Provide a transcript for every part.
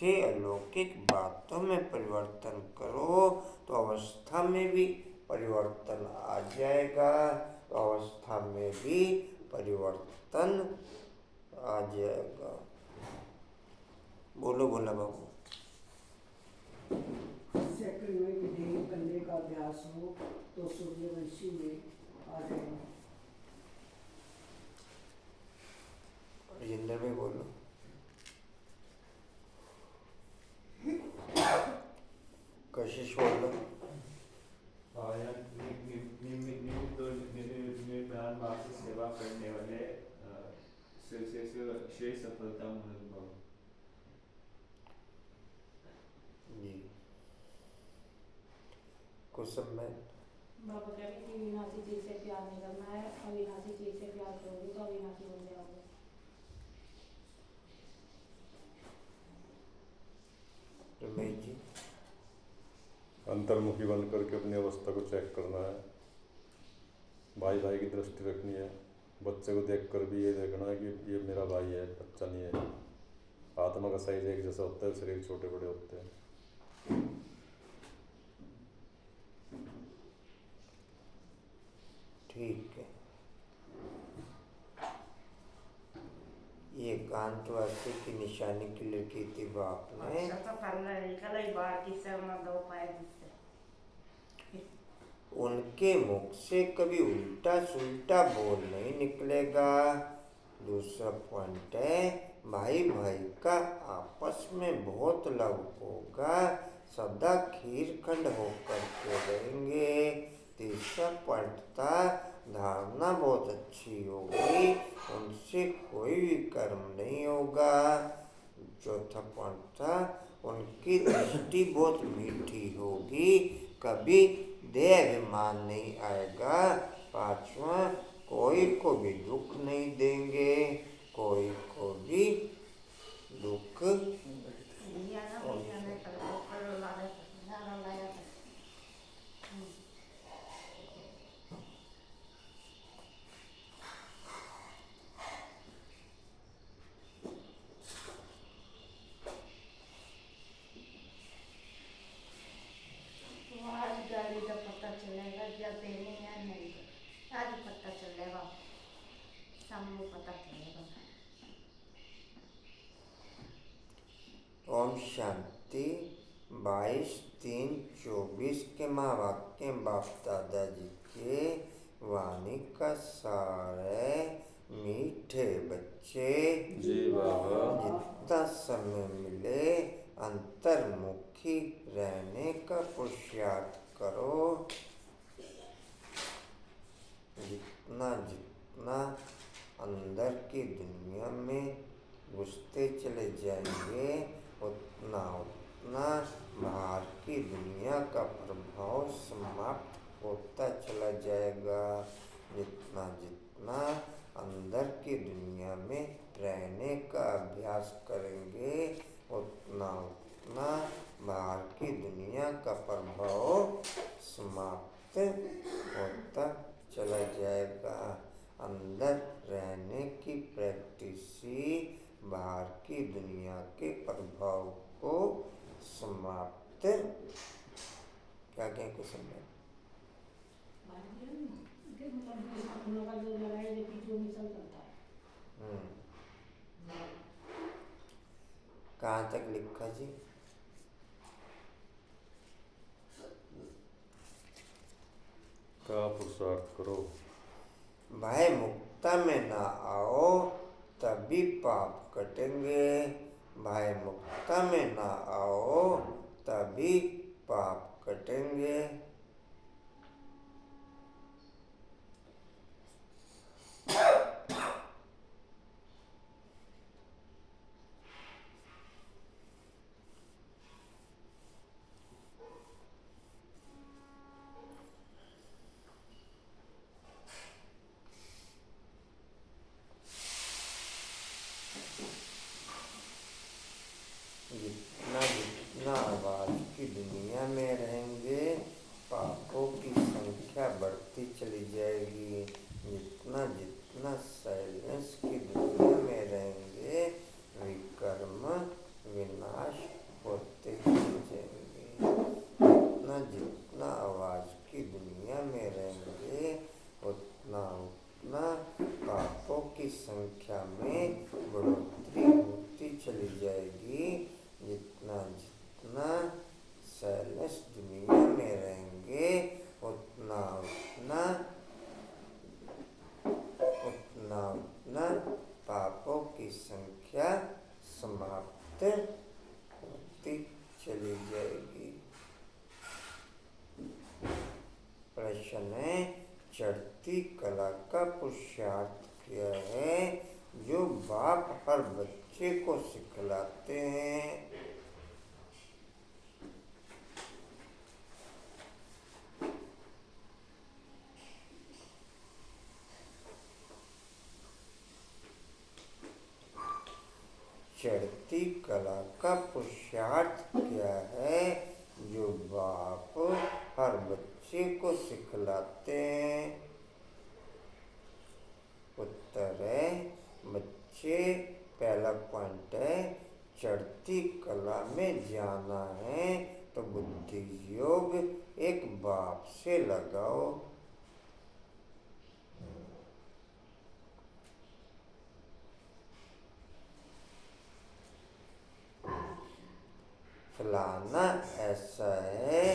से अलौकिक बातों में परिवर्तन करो तो अवस्था में भी परिवर्तन आ जाएगा, तो अवस्था में भी परिवर्तन आ जाएगा। बोलो बोला बाबू। सेकंड में विधेय करने का अभ्यास हो तो सूर्यवंशी में आ जाएगा। राजेंद्र में बोलो। कशिश बोलो। निर्धान भाव से सेवा करने वाले शेष सफलता अनुभव। जी कुसुम में बाबा कह रहे कि विनाशी चीज से प्यार नहीं करना है, अविनाशी चीज से प्यार करोगे तो अविनाशी बन जाओगे। रमेश जी। अंतर्मुखी बन करके अपनी अवस्था को चेक करना है, भाई भाई की दृष्टि रखनी है। बच्चे को देख कर भी ये देखना है कि ये मेरा भाई है, बच्चा नहीं है। आत्मा का साइज एक जैसा होता है, शरीर छोटे बड़े होते हैं। ठीक है। ये एकांतवासी की निशानी की लिखी थी बाप ने। उनके मुख से कभी उल्टा सुल्टा बोल नहीं निकलेगा। दूसरा पॉइंट है, भाई भाई का आपस में बहुत लव होगा, सदा खीरखंड होकर के रहेंगे। तीसरा पॉइंट था, धारणा बहुत अच्छी होगी, उनसे कोई भी कर्म नहीं होगा। चौथा पॉइंट था, उनकी दृष्टि बहुत मीठी होगी, कभी देह अभिमान नहीं आएगा। पांचवा, कोई को भी दुख नहीं देंगे, कोई को भी दुख ओम शांति। 22/3/24 के महावाक्य बाप दादाजी के वाणी का सार है। मीठे बच्चे जी बाबा। जितना समय मिले अंतर्मुखी रहने का पुरुषार्थ करो। जितना जितना अंदर की दुनिया में घुसते चले जाएंगे, उतना उतना बाहर की दुनिया का प्रभाव समाप्त होता चला जाएगा। जितना जितना अंदर की दुनिया में रहने का अभ्यास करेंगे, उतना उतना बाहर की दुनिया का प्रभाव समाप्त होता चला जाएगा। अंदर रहने की प्रैक्टिस ही बाहर की दुनिया के प्रभाव को समाप्त क्या कहें कुछ समझ कहाँ तक लिखा जी? का पुरुषार्थ करो, भय मुक्ता में ना आओ तभी पाप कटेंगे। भय मुक्ता में ना आओ तभी पाप कटेंगे। जितना जितना आवाज की दुनिया में रहेंगे, पापों की संख्या बढ़ती चली जाएगी। जितना जितना साइलेंस की दुनिया में रहेंगे, विकर्म विनाश जितना जितना आवाज की दुनिया में रहेंगे उतना उतना पापों की संख्या में बढ़ोतरी होती चली जाएगी। जितना जितना सेलेस दुनिया में रहेंगे उतना उतना उतना उतना पापों की संख्या समाप्त होती चली जाएगी। प्रश्न है, चढ़ती कला का पुरुषार्थ क्या है जो बाप हर बच्चे को सिखलाते हैं? चढ़ती कला का पुरुषार्थ क्या है जो बाप हर बच्चे को सिखलाते हैं? उत्तर है, बच्चे पहला पॉइंट है, चढ़ती कला में जाना है तो बुद्धि योग एक बाप से लगाओ। फलाना ऐसा है,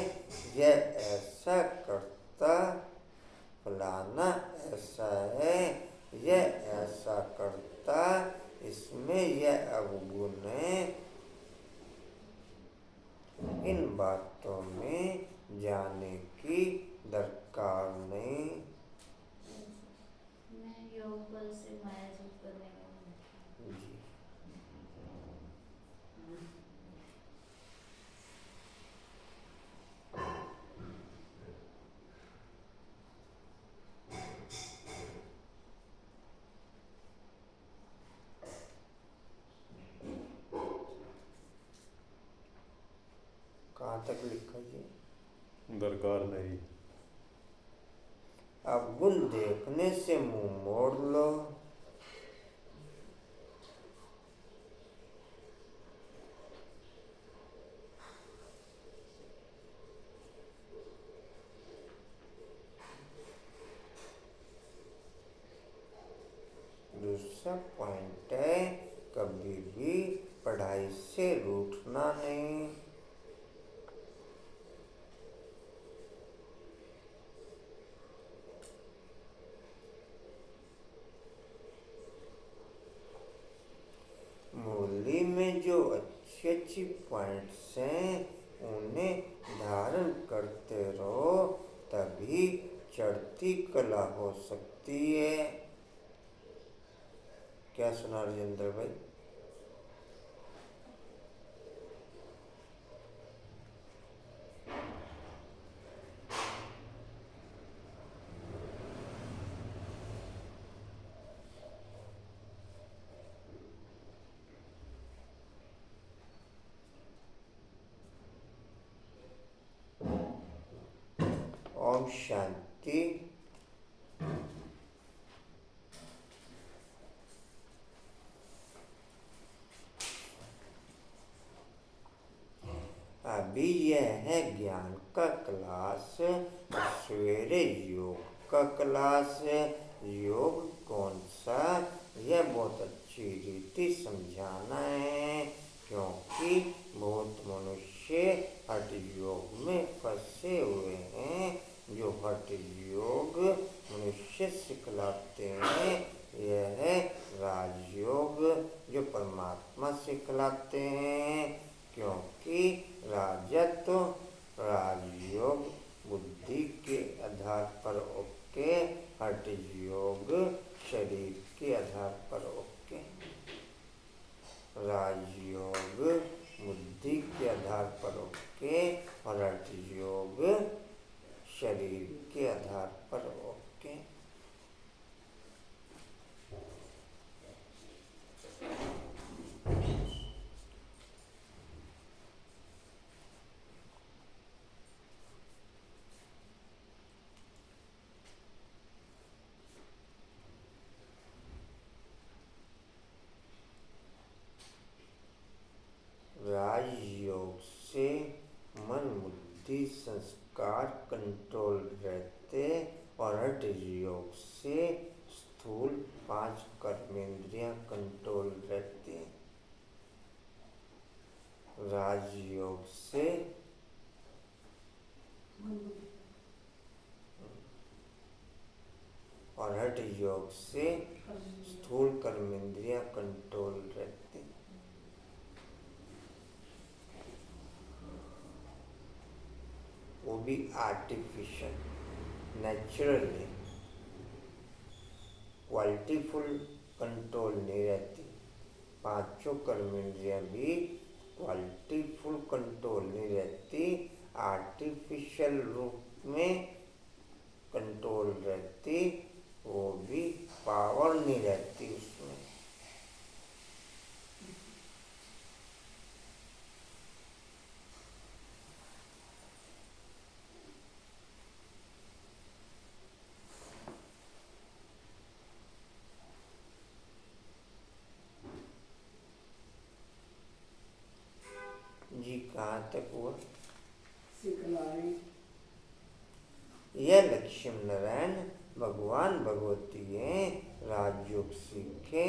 यह ऐसा करता, फलाना ऐसा है, यह ऐसा करता, इसमें यह अवगुण है। इन बातों में जाने की दरकार नहीं। मैं योग बल से माया जीत करने का जी, कहाँ तक लिखा जी? दरकार नहीं। अवगुण देखने से मुंह मोड़ लो। दूसरा पॉइंट है, कभी भी पढ़ाई से रूठना नहीं। मुरली में जो अच्छी अच्छी पॉइंट्स हैं उन्हें धारण करते रहो, तभी चढ़ती कला हो सकती है। क्या सुना राजेंद्र भाई? ओम शांति। अभी यह है ज्ञान का क्लास, सवेरे योग का क्लास है। योग कौन सा, यह बहुत अच्छी रीति समझाना है, क्योंकि बहुत मनुष्य हठ योग में फंसे हुए हैं। जो हठ योग मनुष्य सिखलाते हैं यह है राजयोग, जो परमात्मा सिखलाते हैं, क्योंकि राजा तो राजयोग बुद्धि के आधार पर ओके, हठ योग शरीर के आधार पर ओके। राजयोग बुद्धि के आधार पर ओके और हठ योग शरीर के आधार पर ओके। राजयोग से मन बुद्धि संस्कार कंट्रोल रहते और हठ योग से स्थूल 5 कर्मेंद्रियां कंट्रोल रहती हैं। राजयोग से और हठ योग से स्थूल कर्मेंद्रियां कंट्रोल रहती हैं। वो भी आर्टिफिशियल, नेचुरली क्वालिटीफुल कंट्रोल नहीं रहती। 5 कर्मेंद्रियां भी क्वालिटीफुल कंट्रोल नहीं रहती, आर्टिफिशियल रूप में कंट्रोल रहती, वो भी पावर नहीं रहती उसमें। जी कहाँ तक हुआ? सिखलाई यह लक्ष्मी नारायण भगवान भगवती हैं। राजयोग सीखे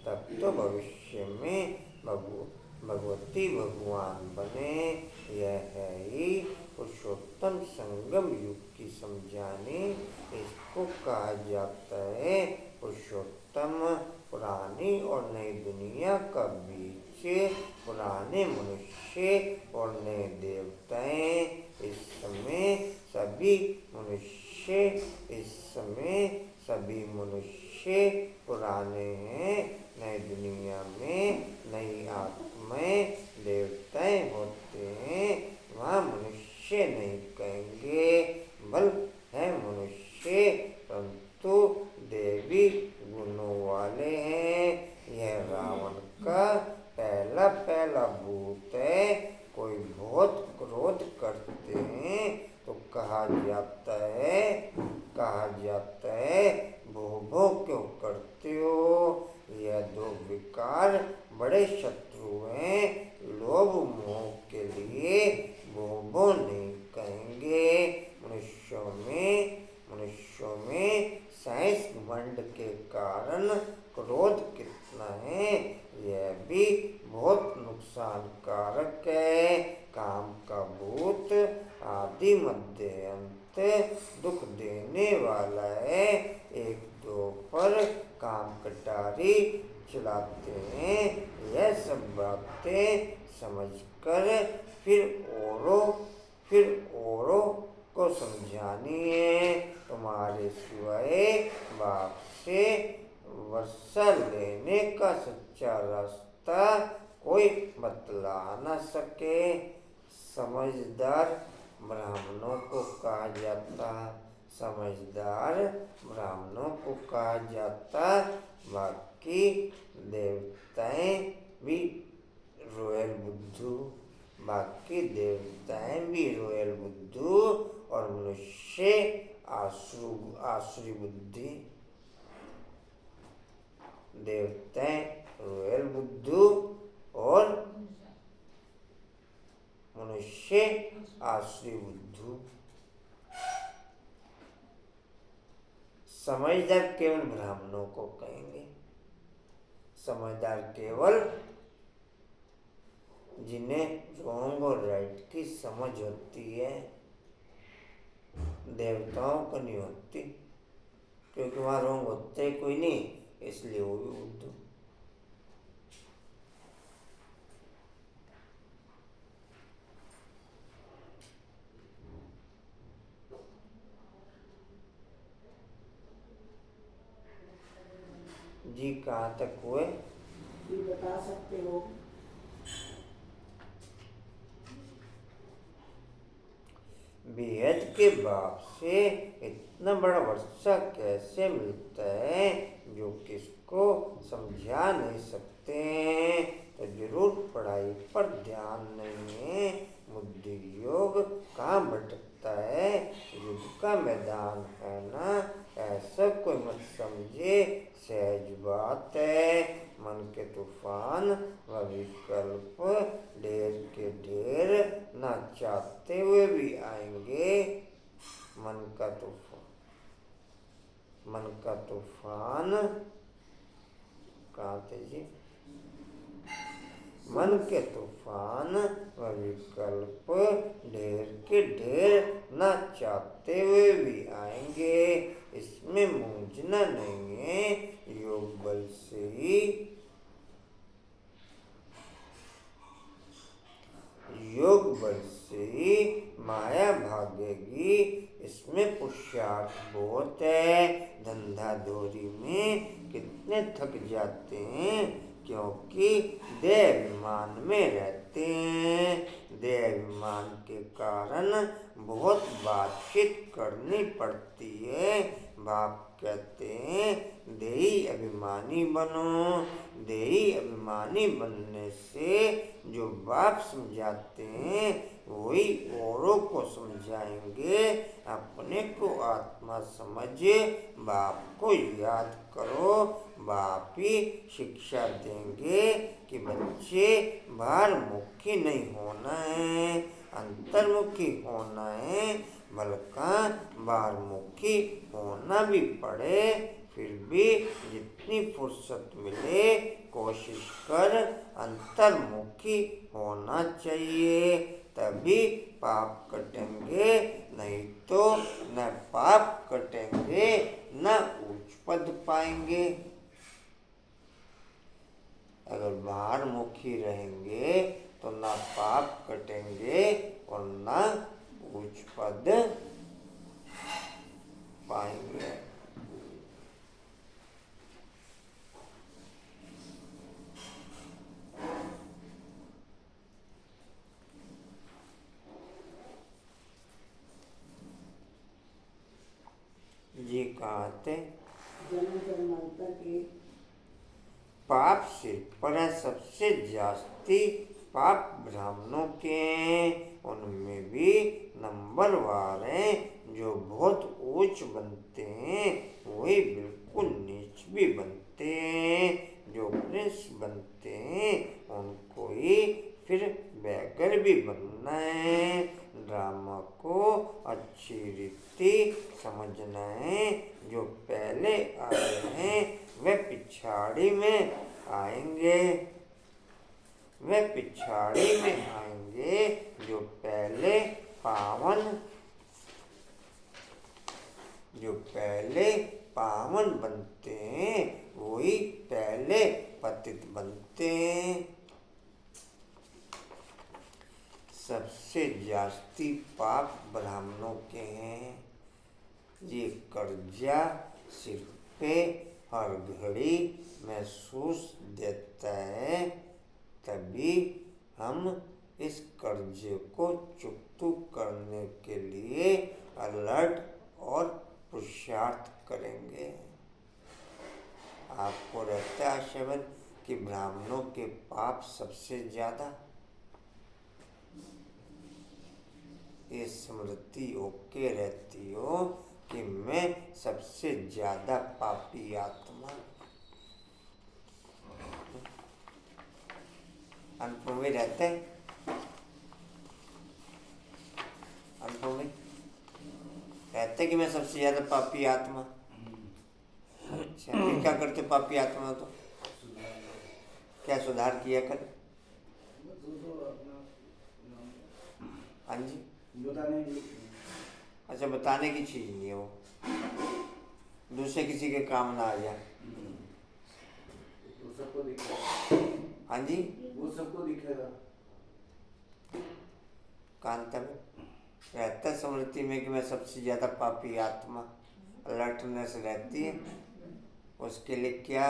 तब तो भविष्य में भगवती भगवान बने। यह है ही पुरुषोत्तम संगम युग की समझानी। इसको कहा जाता है पुरुषोत्तम। पुरानी और नई दुनिया का बीच पुराने मनुष्य और नए देवताएं। इस समय सभी मनुष्य पुराने हैं। नई दुनिया में नई आत्माएं देवताएं होते हैं। वहाँ मनुष्य नहीं कहेंगे, बल है मनुष्य परंतु देवी गुणों वाले हैं। यह रावण का पहला भूत है। कोई बहुत क्रोध करते हैं तो कहा जाता है भो क्यों करते हो। यह 2 विकार बड़े शत्रु हैं। लोभ मोह के लिए भो नहीं कहेंगे। मनुष्यों में साइंस घमंड के कारण क्रोध कितना है यह भी बहुत नुकसानकारक है। काम का भूत आदि मध्य अंत दुख देने वाला है। 1-2 पर काम कटारी चलाते हैं। यह सब बातें समझकर फिर औरों को समझानी है। तुम्हारे सिवाय बाप से वर्षा लेने का सच्चा रास्ता कोई बतला न सके। समझदार ब्राह्मणों को कहा जाता। बाकी देवताएं भी रोयल बुद्धू और मनुष्य आसुरी बुद्धि। देवताएं रोयल बुद्धू और मनुष्य आसुरी बुद्धू। समझदार केवल ब्राह्मणों को कहेंगे। समझदार केवल जिन्हें रॉन्ग और राइट की समझ होती है। देवताओं को नहीं होती, क्योंकि वहाँ रॉन्ग होते कोई नहीं, इसलिए वो भी बुद्धू। जी कहाँ तक हुए? ये बता सकते हो? बेहद के बाप से इतना बड़ा वर्षा कैसे मिलता है जो किसको समझा नहीं सकते। तो जरूर पढ़ाई पर ध्यान नहीं है। बुद्धि योग कहाँ भटकता है। युद्ध का मैदान है ना, ऐसा कोई मत समझे। सहज बात है। मन के तूफान व विकल्प ढेर के ढेर ना चाहते हुए भी मन के तूफान व विकल्प ढेर के ढेर ना चाहते हुए भी आएंगे, इसमें मूंझना नहीं है। योग बल से ही माया भागेगी, इसमें पुरुषार्थ बहुत है। धंधा धोरी में कितने थक जाते हैं, क्योंकि देह अभिमान में रहते हैं। देह अभिमान के कारण बहुत बातचीत करनी पड़ती है। बाप कहते हैं देही अभिमानी बनो। देही अभिमानी बनने से जो बाप समझाते हैं वही औरों को समझाएंगे। अपने को आत्मा समझ बाप को याद करो। बाप ही शिक्षा देंगे कि बच्चे बाहरमुखी नहीं होना है, अंतर्मुखी होना है। बल्कि बाहरमुखी होना भी पड़े, फिर भी जितनी फुर्सत मिले कोशिश कर अंतर्मुखी होना चाहिए, तभी पाप कटेंगे। नहीं तो न पाप कटेंगे न उच्च पद पाएंगे। अगर बाहरमुखी रहेंगे तो ना पाप कटेंगे और ना उच्च पद पाएंगे। जी कहाँ थे? जन्म जन्मांतर के पाप सिर पर है सबसे जास्ती पाप ब्राह्मणों के हैं। उनमें भी नंबरवार हैं। जो बहुत ऊंच बनते हैं वही बिल्कुल नीच भी बनते हैं। जो प्रिंस बनते हैं उनको ही फिर बैगर भी बनना है। ड्रामा को अच्छी रीति समझना है। जो पहले आए हैं वे पिछाड़ी में आएंगे। जो पहले पावन बनते हैं वही पहले पतित बनते हैं। सबसे जास्ती पाप ब्राह्मणों के हैं। ये कर्जा सिर पे हर घड़ी महसूस देता है, तभी हम इस कर्जे को चुकता करने के लिए अलर्ट और पुरुषार्थ करेंगे। आपको रहता है आशयवन कि ब्राह्मणों के पाप सबसे ज्यादा। ये स्मृति ओके रहती हो कि मैं सबसे ज्यादा पापी आत्मा। अनुभव में रहते हैं। अनुभव में कहते कि मैं सबसे ज्यादा पापी आत्मा। अच्छा, फिर क्या करते पापी आत्मा? तो क्या सुधार किया कर? हाँ जी, अच्छा, बताने की चीज नहीं है वो, दूसरे किसी के काम ना आ जाए। सबको दिखेगा। हाँ जी, वो सबको दिखेगा। कांता में रहता स्मृति में कि मैं सबसे ज्यादा पापी आत्मा। अलर्टनेस रहती है। उसके लिए क्या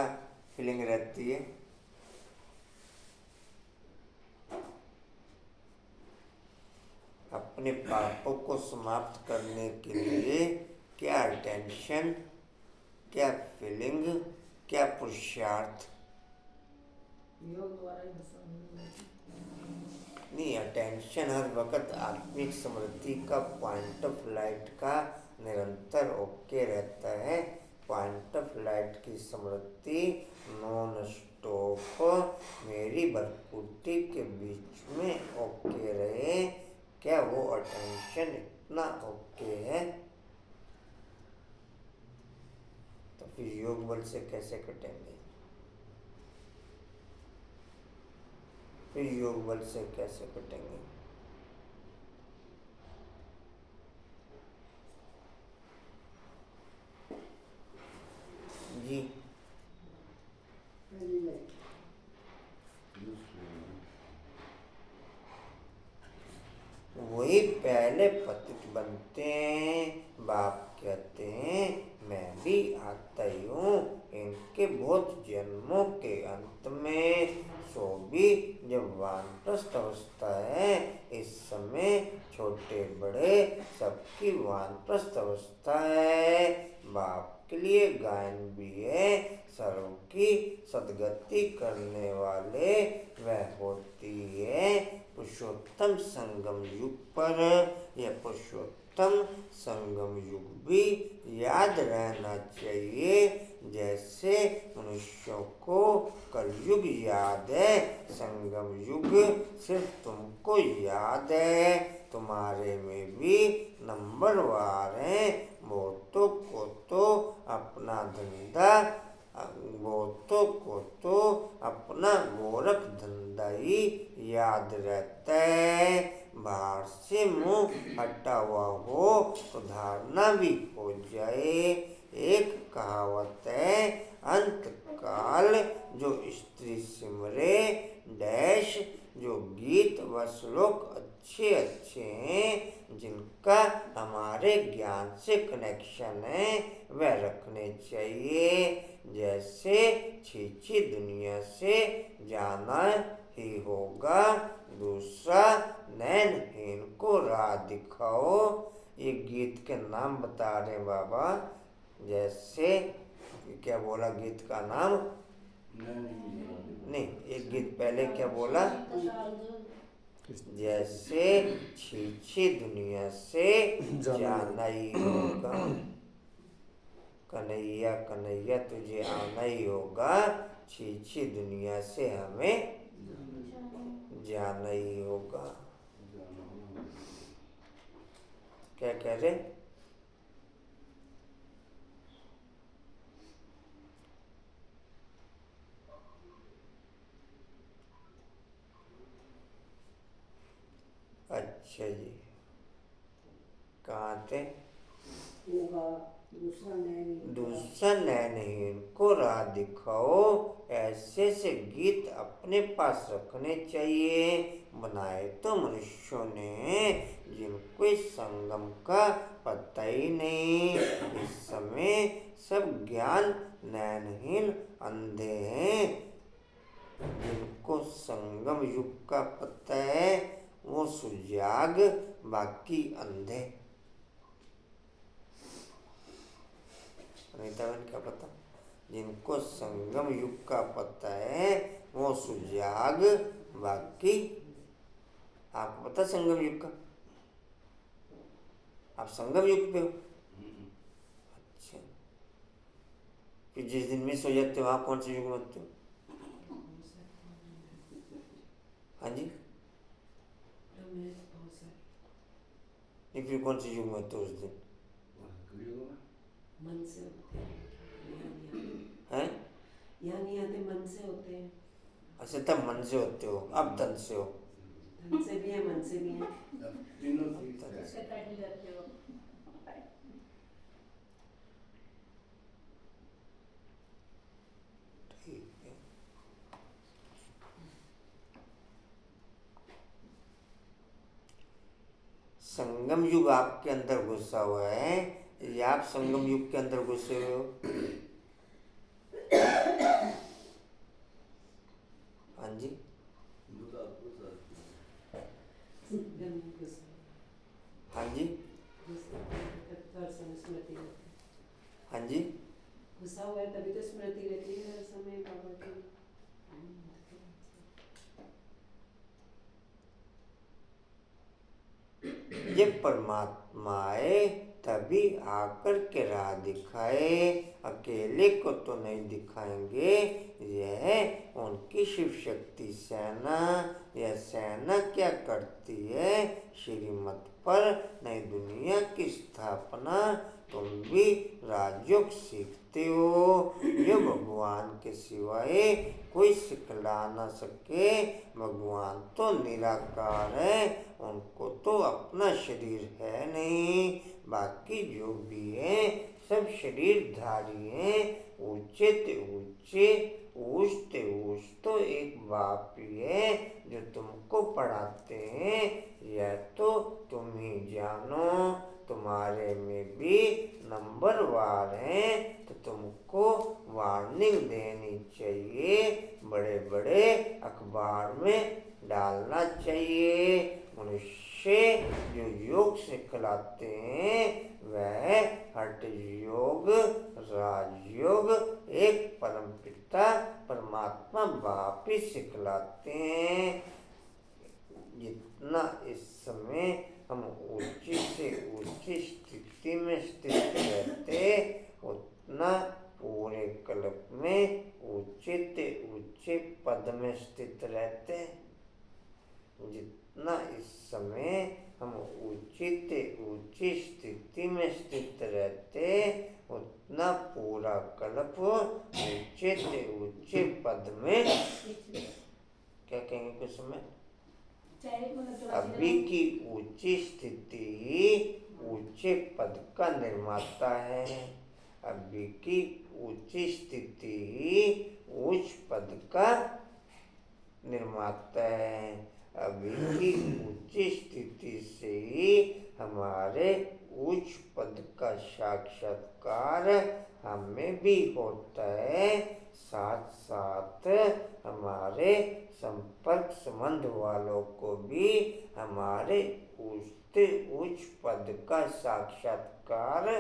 फीलिंग रहती है? अपने पापों को समाप्त करने के लिए क्या टेंशन, क्या फीलिंग, क्या पुरुषार्थ? योग द्वारा ही नहीं, अटेंशन हर वक्त आत्मिक स्मृति का पॉइंट ऑफ लाइट का निरंतर ओके रहता है। पॉइंट ऑफ लाइट की स्मृति नॉन स्टॉप मेरी भरपूर्ति के बीच में ओके रहे। क्या वो अटेंशन इतना ओके है? तो फिर योग बल से कैसे कटेंगे? फिर योग बल से कैसे कटेंगे? जी पहली लाइन वही पहले पतित बनते हैं। बाप कहते हैं मैं भी आता ही हूँ इनके बहुत जन्मों के अंत में। सो भी जब वानप्रस्थ अवस्था है, इस समय छोटे बड़े सबकी वानप्रस्थ अवस्था है। बाप के लिए गायन भी है। सर्व की सदगति करने वाले वह होती है पुरुषोत्तम संगम युग पर। यह पुरुषोत्तम संगम युग भी याद रहना चाहिए। जैसे मनुष्यों को कलयुग याद है, संगम युग सिर्फ तुमको याद है। तुम्हारे में भी नंबरवार हैं। बहुतों को तो अपना धंधा, बहुतों को तो अपना गोरख धंधा ही याद रहता है। बाहर से मुंह हटा हुआ हो तो धारणा भी हो जाए। एक कहावत है, अंत काल जो स्त्री सिमरे डैश। जो गीत व श्लोक अच्छे अच्छे हैं, जिनका हमारे ज्ञान से कनेक्शन है, वह रखने चाहिए। जैसे छीछी दुनिया से जाना ही होगा, दूसरा नैनहीन को राह दिखाओ। ये गीत के नाम बता रहे बाबा। जैसे क्या बोला गीत का नाम? नहीं, एक गीत पहले क्या बोला? जैसे छीछी दुनिया से जाना ही होगा, कन्हैया कन्हैया तुझे आना ही होगा। छीछी दुनिया से हमें जाना ही होगा। क्या कह रहे? अच्छा जी, कहाँ थे? होगा दूसरा दूसरा नैनहीन को राह दिखाओ। ऐसे से गीत अपने पास रखने चाहिए। बनाए तो मनुष्यों ने, जिनको इस संगम का पता ही नहीं। इस समय सब ज्ञान नैनहीन अंधे हैं। जिनको संगम युग का पता है वो सुजाग, बाकी अंधे। अनीता बहन क्या पता? जिनको संगम युग का पता है वो सुजाग, बाकी। आपको पता संगम युग का? आप संगम युग पे हो? अच्छा, फिर जिस दिन में सो जाते हो आप कौन से युग में होते हो? हाँ जी, नहीं फिर कौन से युग में होते हो उस दिन? मन से होते हैं? यहाँ नहीं आते, मन से होते हैं। अच्छा, तब मन से होते हो, अब तन से हो। धन से भी है, मन से भी है। ठीक है। संगम युग आपके अंदर घुसा हुआ है या आप संगम युग के अंदर घुसे हुए हो? हाँ जी, हाँ जी, हाँ जी। गुस्सा हुआ है तभी तो स्मृति रहती है हर समय बाबा की। ये परमात्मा आए तभी आकर के राह दिखाए। अकेले को तो नहीं दिखाएंगे। यह उनकी शिव शक्ति सेना यह सेना क्या करती है? श्रीमत पर नई दुनिया की स्थापना। तुम भी राजयोग सीखते हो जो भगवान के सिवाय कोई सिखला न सके। भगवान तो निराकार है, उनको तो अपना शरीर है नहीं। बाकी जो भी है सब शरीरधारी हैं। ऊंचे ते ऊंचे, ऊंच ते ऊंच तो एक बाप ही है जो तुमको पढ़ाते हैं। यह तो तुम ही जानो। तुम्हारे में भी नंबरवार हैं तो तुमको वार्निंग देनी चाहिए, बड़े बड़े अखबार में डालना चाहिए। मनुष्य जो योग सिखलाते हैं वह हठ योग, राजयोग एक परमपिता परमात्मा बाप ही सिखलाते हैं। जितना इस समय हम ऊंची से ऊंची स्थिति में स्थित रहते, उतना पूरे कल्प में ऊंचे से ऊंचे पद में स्थित रहते। जितना इस समय हम ऊंची से ऊंची स्थिति में स्थित रहते, उतना पूरा कल्प ऊंचे से ऊंचे पद में। क्या कहेंगे कुछ समय? अभी की ऊंची स्थिति ही ऊंचे पद का निर्माता है। अभी की ऊंची स्थिति ही उच्च पद का निर्माता है। अभी की ऊंची स्थिति से ही हमारे उच्च पद का साक्षात्कार हमें भी होता है। साथ साथ हमारे संपर्क संबंध वालों को भी हमारे उच्च पद का साक्षात्कार।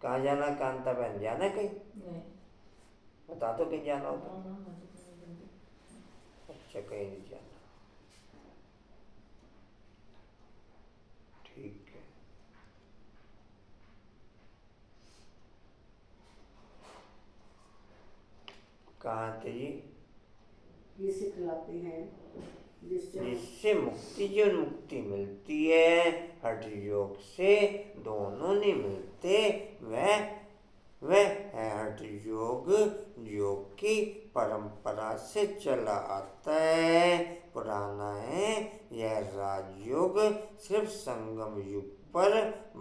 कहाँ जाना कांता बहन? जाना कहीं? नहीं। बता दो कहीं जाना हो तो। हाँ, हाँ, मुझे तो नहीं बनती। अच्छा, कहीं नहीं जाना। ठीक है। कहाँ थे जी? ये सिखलाते हैं जिससे मुक्ति जो मुक्ति मिलती है हठ योग से दोनों नहीं मिलते। वह है हठ योग जो कि परंपरा से चला आता है, पुराना है। यह राजयोग सिर्फ संगम युग पर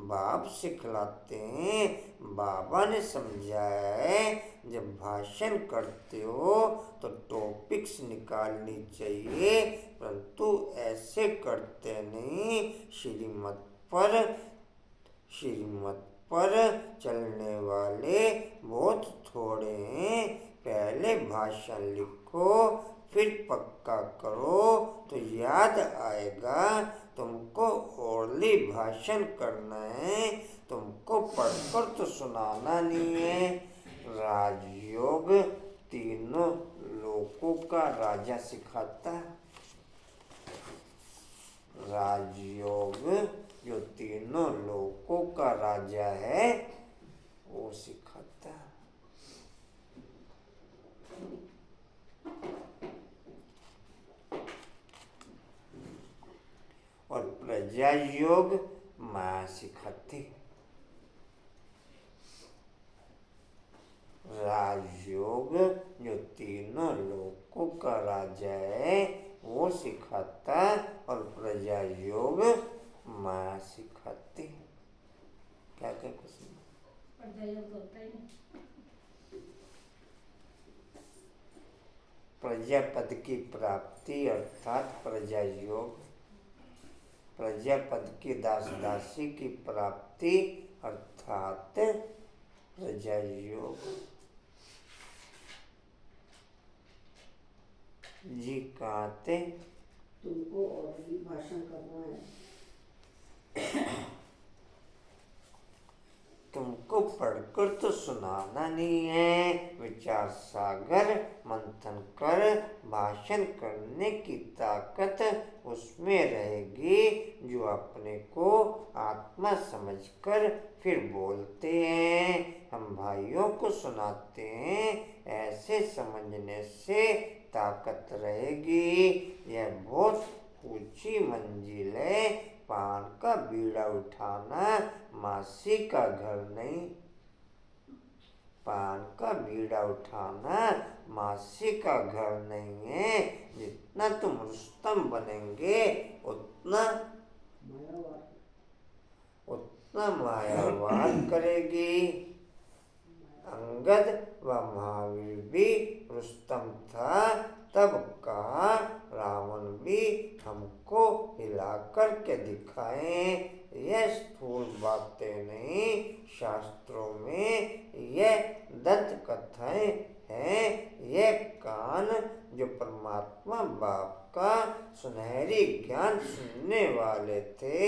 बाप सिखलाते हैं। बाबा ने समझाया है जब भाषण करते हो तो टॉपिक्स निकालनी चाहिए, परंतु ऐसे करते नहीं। श्रीमत पर चलने वाले बहुत थोड़े हैं। पहले भाषण लिखो फिर पक्का करो तो याद आएगा। तुमको ओरली भाषण करना है, तुमको पढ़कर तो सुनाना नहीं है। राजयोग तीनों लोकों का राजा सिखाता। राजयोग जो तीनों लोकों का राजा है वो सिखाता। और प्रजा योग माया सिखाती। राजयोग जो तीनों लोकों का राजा है वो सिखाता और प्रजा योग माया सिखाती। क्या क्या कुछ प्रजापद की प्राप्ति अर्थात प्रजा योग, प्रजापद की दास दासी की प्राप्ति अर्थात प्रजा योग। जी कहाँ थे? तुमको और भी भाषण करना है। तुमको पढ़कर तो सुनाना नहीं है, विचार सागर मंथन कर, भाषण करने की ताकत उसमें रहेगी जो अपने को आत्मा समझकर फिर बोलते हैं। हम भाइयों को सुनाते हैं, ऐसे समझने से ताकत रहेगी। यह बहुत ऊंची मंजिल है, पान का बीड़ा उठाना मासी का घर नहीं। पान का बीड़ा उठाना मासी का घर नहीं है। जितना तुम रुस्तम बनेंगे उतना मायावाद करेगी। अंगद व महावीर भी रुस्तम था, तब कहा रावण भी हमको हिला कर के दिखाएं। यह स्थूल बातें नहीं, शास्त्रों में यह दंत कथाएं हैं। यह कान जो परमात्मा बाप का सुनहरी ज्ञान सुनने वाले थे,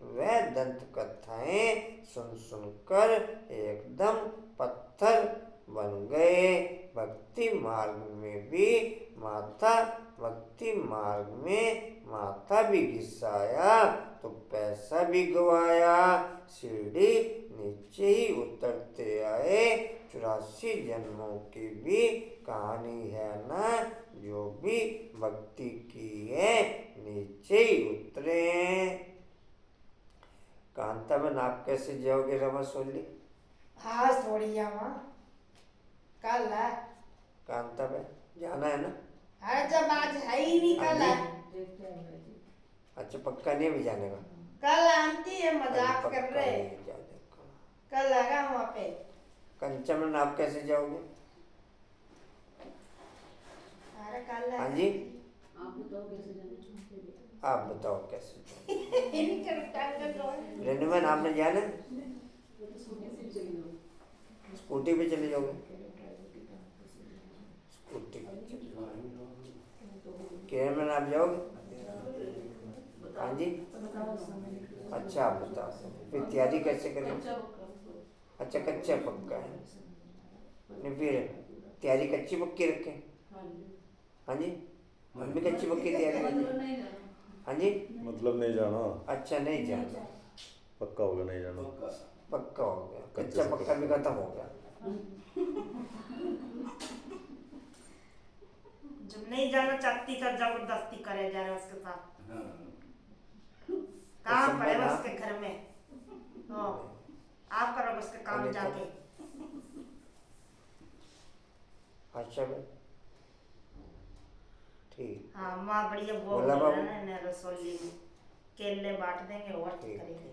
वह दंत कथाएं सुन सुनकर एकदम पत्थर बन गए। भक्ति मार्ग में माथा भी घिसाया तो पैसा भी गवाया। सीढ़ी नीचे ही उतरते आए। 84 जन्मों की भी कहानी है ना, जो भी भक्ति की है नीचे ही उतरे। कांताबेन, आप कैसे जाओगे रवासोली? आज थोड़ी जावा, कल है। कांताबेन जाना है ना? अरे जब आज है ही नहीं, कल है। अच्छा, पक्का नहीं भी जाने का? कल आंटी है, मजाक पक्का कर रहे। नहीं जाने का। कल लगा वहाँ पे। कंचन, आप कैसे जाओगे? अरे कल है। हाँ जी, आप बताओ कैसे जाना? आप बताओ कैसे जाओगे? इनके टांगन तो रेनुमन, आपने जाना? स्कूटी से चली जाओ। स्कूटी पे चले जाओगे? स्कूटी पे चले जाओगे। किरण, आप जाओगे? हाँ जी, अच्छा, आप बताओ फिर तैयारी कैसे करेंगे? अच्छा, कच्चा पक्का है नहीं, फिर तैयारी कच्ची पक्की रखें। हाँ जी, हम भी कच्ची पक्की तैयारी करें। हाँ जी, मतलब नहीं जाना, अच्छा, नहीं जाना, पक्का होगा नहीं जाना। पक्का हो गया। कच्चा पक्का भी खत्म हो गया। जब नहीं जाना चाहती तो जबरदस्ती करे जा रहे उसके साथ। काम पड़े उसके घर में। आप करो उसके काम जाके। अच्छा भाई, ठीक। हाँ, माँ बढ़िया वो बोला बाबू। रसोली केले बांट देंगे और ठीक। करेंगे।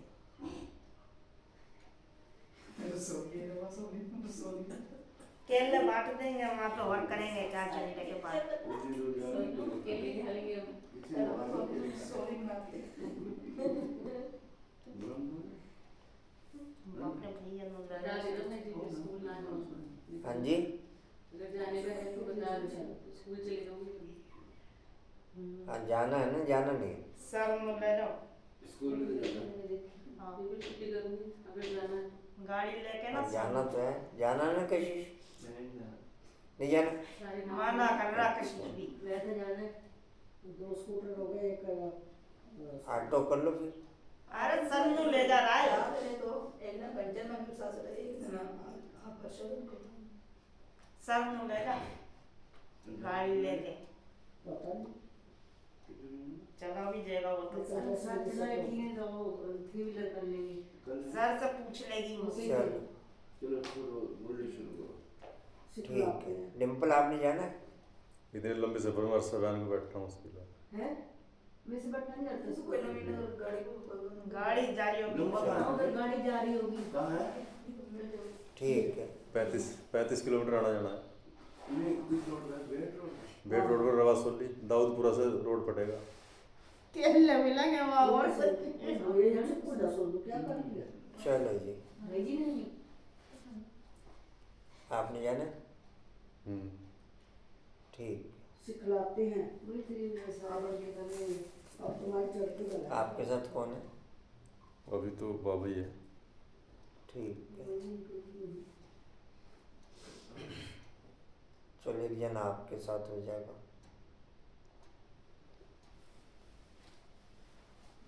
केले बांट देंगे वहाँ पे और करेंगे 4 घंटे के बाद। केले खाएंगे हम। अपने भैया राजेंद्र भाई जी के स्कूल ना जाओ। हाँ जी, अगर जाने का है तो बता दो, स्कूल चले जाओगे। हाँ जाना है ना, जाना नहीं? सर ले लो। स्कूल में जाना। हाँ, बिल्कुल छुट्टी करूंगी अगर जाना है। गाड़ी लेके ना हाँ, जाना तो है। जाना है ना कशिश? नहीं जाना? सारे नाम माना कर रहा किसी भी। वैसे जाना है। 2 स्कूटर हो गए, एक ऑटो कर लो फिर। अरे सर नु ले जा रहा है। सर नु ले जा गाड़ी लेके। पता नहीं चला भी जाएगा वो तो। चलो, साथ चलाए ठीक है तो वो 3 व्हीलर कर लेंगे। सर से पूछ लेगी मुझसे। चलो, चलो छोड़ो, मुरली शुरू करो। सिखलाते ठीक है। हैं। डिम्पल, आपने जाना है? इतने लंबे सफर में अरसा बहन को बैठ रहा हूँ उसके लिए। हैं? वैसे बैठना नहीं जाता इसको। गाड़ी जा रही होगी। हाँ, उधर गाड़ी जा रही होगी। कहाँ है? ठीक है। 35 किलोमीटर आना जाना है। नहीं, किस रोड पे? बेट रोड पे? बेट रोड पर रवासोली, दाऊदपुरा से रोड पड़ेगा। केले मिलेंगे वहाँ और ये जैसे कोई 10 क्या कर लिया? चलो जी, भेजी नहीं। आपने जाना है? हम्म। ठीक। सिखलाते हैं। पूरी 3 व्हीलर सारे ये करेंगे। अब तुम्हारी चढ़ती गला। आपके साथ कौन है? अभी तो बाबा ही है। ठीक है। चलो एक जन आपके साथ हो जाएगा।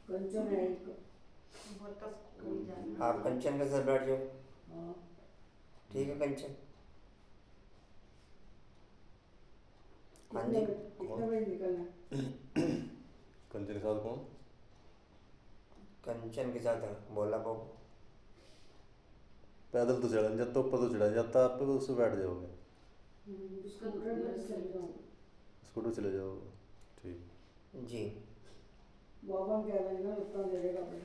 कंचन है एक। वो तो स्कूल जाना। आप कंचन के साथ बैठ जाओ। हाँ ठीक है कंचन। हाँ जी। कितने बजे निकलना? कंचन के साथ कौन? कंचन के साथ बोला बाबू। पैदल तो चढ़ा नहीं जाता, ऊपर तो चढ़ा जाता, आप पे तो उससे बैठ जाओगे। स्कूटर में चल जाऊँ। स्कूटर चले जाओ। ठीक। जी बाबा कह रहे हैं ना उतना दे देगा अपने।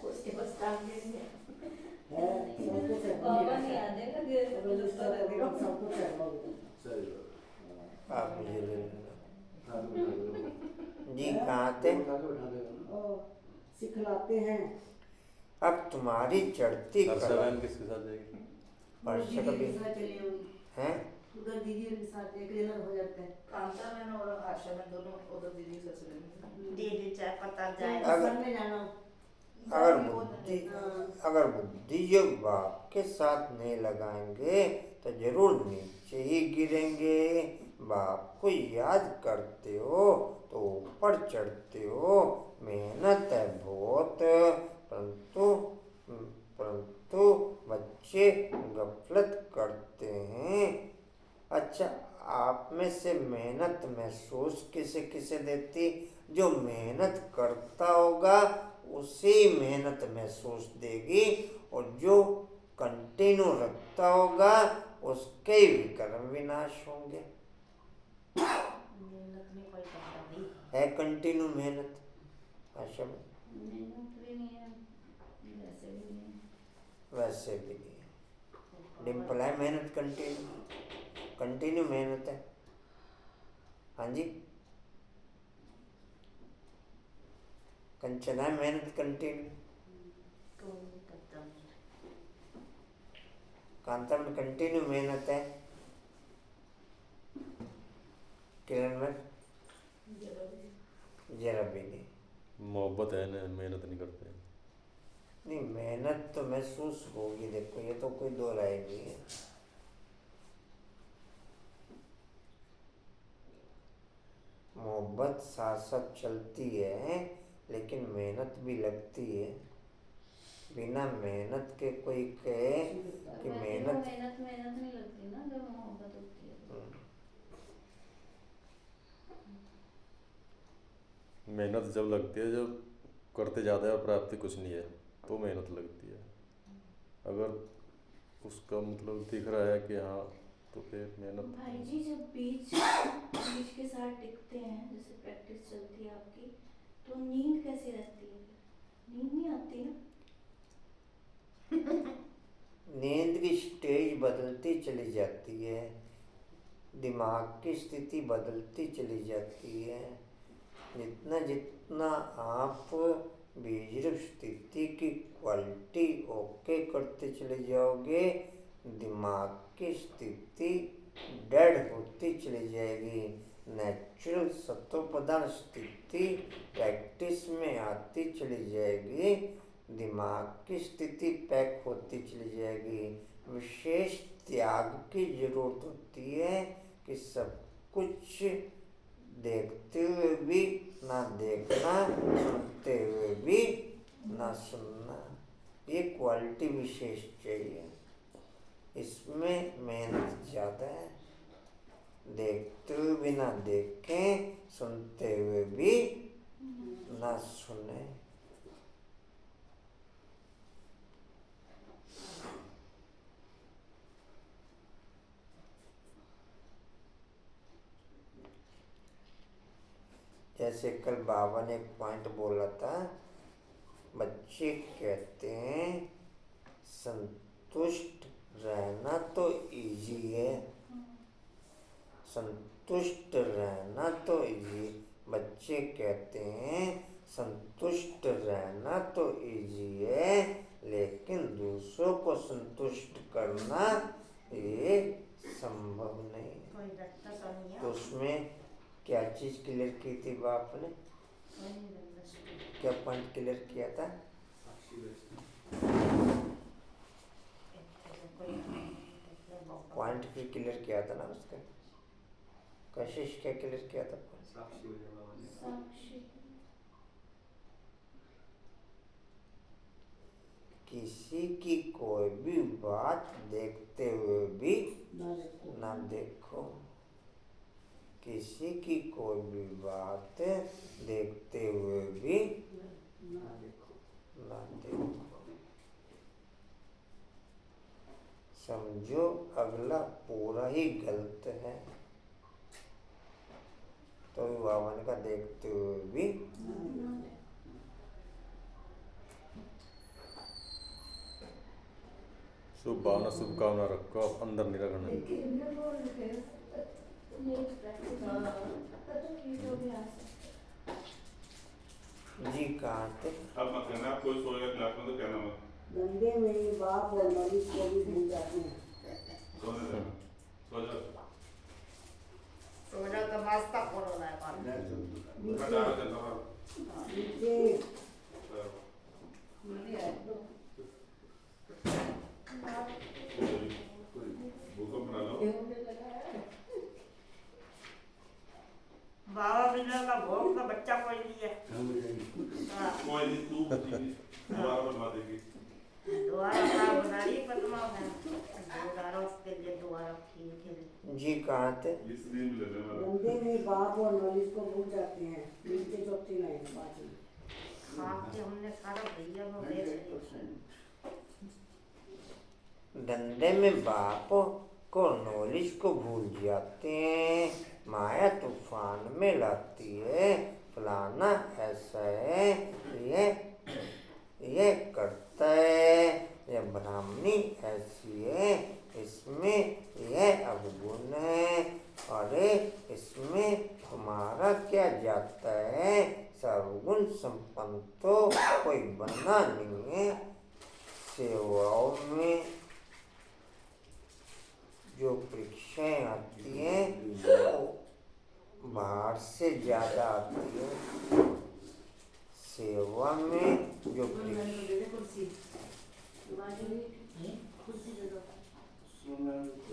उसके पास काम देंगे। है सब कुछ है। बाबा नहीं आने का देर अगर रिश्ता करेगा सब कुछ है बाबू। सही बात। आप मुझे ले लेना। हाँ, तो बिठा दो। जी कहाँ थे? उठा के बिठा देगा ना। सिखलाते हैं। अब तुम्हारी चढ़ती हर्षा कला बहन किसके साथ जाएगी? वर्षा कभी हैं? उधर दीदी के साथ एक जना हो जाता है। कांता मैंने और आशा में दोनों उधर दीदी से चले। दीदी चाहे पता जाए। घर में जाना। अगर बुद्धि योग बाप के साथ नहीं लगाएंगे तो जरूर नीचे ही गिरेंगे। बाप को याद करते हो तो ऊपर चढ़ते हो। मेहनत है बहुत, परंतु बच्चे गफलत करते हैं। अच्छा, आप में से मेहनत महसूस किसे किसे देती? जो मेहनत करता होगा उसी मेहनत महसूस देगी, और जो कंटिन्यू रखता होगा उसके ही कर्म विनाश होंगे। मेहनत में कोई करता नहीं है कंटिन्यू मेहनत? आशा में मेहनत भी नहीं है, वैसे भी नहीं है। वैसे भी नहीं है। डिम्पल है मेहनत कंटिन्यू मेहनत है। हाँ जी कंचन है मेहनत कंटिन्यू। कोई नहीं करता मेहनत। कांता में कंटिन्यू मेहनत है। किरण में जरा भी नहीं। मोहब्बत है ना, मेहनत नहीं करते। नहीं मेहनत तो महसूस होगी, देखो ये तो कोई दो राय नहीं है। मोहब्बत साथ साथ चलती है लेकिन मेहनत भी लगती है। बिना मेहनत के कोई कहे कि मेहनत मेहनत नहीं लगती ना जब मोहब्बत होती है तो। मेहनत जब लगती है, जब करते ज़्यादा है और प्राप्ति कुछ नहीं है तो मेहनत लगती है। अगर उसका मतलब दिख रहा है कि हाँ, तो फिर मेहनत। भाई जी जब बीच के साथ टिकते हैं, जैसे प्रैक्टिस चलती है आपकी, तो नींद कैसी रहती है? नींद नहीं आती ना? नींद की स्टेज बदलती चली जाती है, दिमाग की स्थिति बदलती चली जाती है। जितना जितना आप बीजरूप स्थिति की क्वालिटी ओके करते चले जाओगे, दिमाग की स्थिति डेड होती चली जाएगी। नेचुरल सत्व पदार्थ स्थिति प्रैक्टिस में आती चली जाएगी। दिमाग की स्थिति पैक होती चली जाएगी। विशेष त्याग की जरूरत होती है कि सब कुछ देखते हुए भी ना देखना, सुनते हुए भी ना सुनना। ये क्वालिटी विशेष चाहिए। इसमें मेहनत ज़्यादा है। देखते हुए भी ना देखें, सुनते हुए भी ना सुने। जैसे कल बाबा ने एक पॉइंट बोला था, बच्चे कहते हैं संतुष्ट रहना तो इजी है, संतुष्ट रहना तो इजी। बच्चे कहते हैं संतुष्ट रहना तो इजी है, लेकिन दूसरों को संतुष्ट करना ये संभव नहीं। कोई रखता तो नहीं है। तो उसमें क्या चीज़ क्लियर की थी बाप ने? कोई नहीं रखता क्या पॉइंट क्लियर किया था? पॉइंट भी क्लियर किया था ना उसका। कशिश क्या क्लियर किया था? साक्षी किसी की कोई भी बात देखते हुए भी ना देखो। ना देखो। किसी की कोई भी बात देखते हुए भी ना देखो। ना देखो। समझो अगला पूरा ही गलत है तो वावन का देखते हुए भी शुभ भावना शुभकामना रखो, आप अंदर नहीं रखना। यही प्रैक्टिस ये जो भी आंसर जी कहाँ थे? अब मत कहना, आप कोई सोएगा क्लास में तो कहना मत। धंधे में बाप और मरीज को भी भूल जाते हैं। सोने देना, सो जाओ। सो जाओ तो नाश्ता करो ना पानी। हटा के दबा। नीचे भूकंप बना लो। बाबा बिना का भोग का बच्चा कोई नहीं है। हाँ, कोई नहीं, तू बचेगी, दोबारा बनवा देगी। दोबारा क्या बना रही पद्मा है? दोबारा उसके लिए दोबारा खेल। जी कहाँ थे? इस दिन भी ले लेना। धंधे में बाप और मरीज को भूल जाते हैं। नीचे चौथी लाइन बात में। खा के हमने सारा भैया को बेच दिया। धंधे में बाप को नॉलेज को भूल जाते हैं। माया तूफान में लाती है। फलाना ऐसा है, ये करता है। यह ब्राह्मणी ऐसी है, इसमें यह अवगुण है। अरे इसमें तुम्हारा क्या जाता है? सर्वगुण संपन्न तो कोई बनना नहीं है। सेवाओं में जो परीक्षाएं आती हैं वो बाहर से ज्यादा आती है। सेवा में जो कुर्सी कुर्सी दे दो।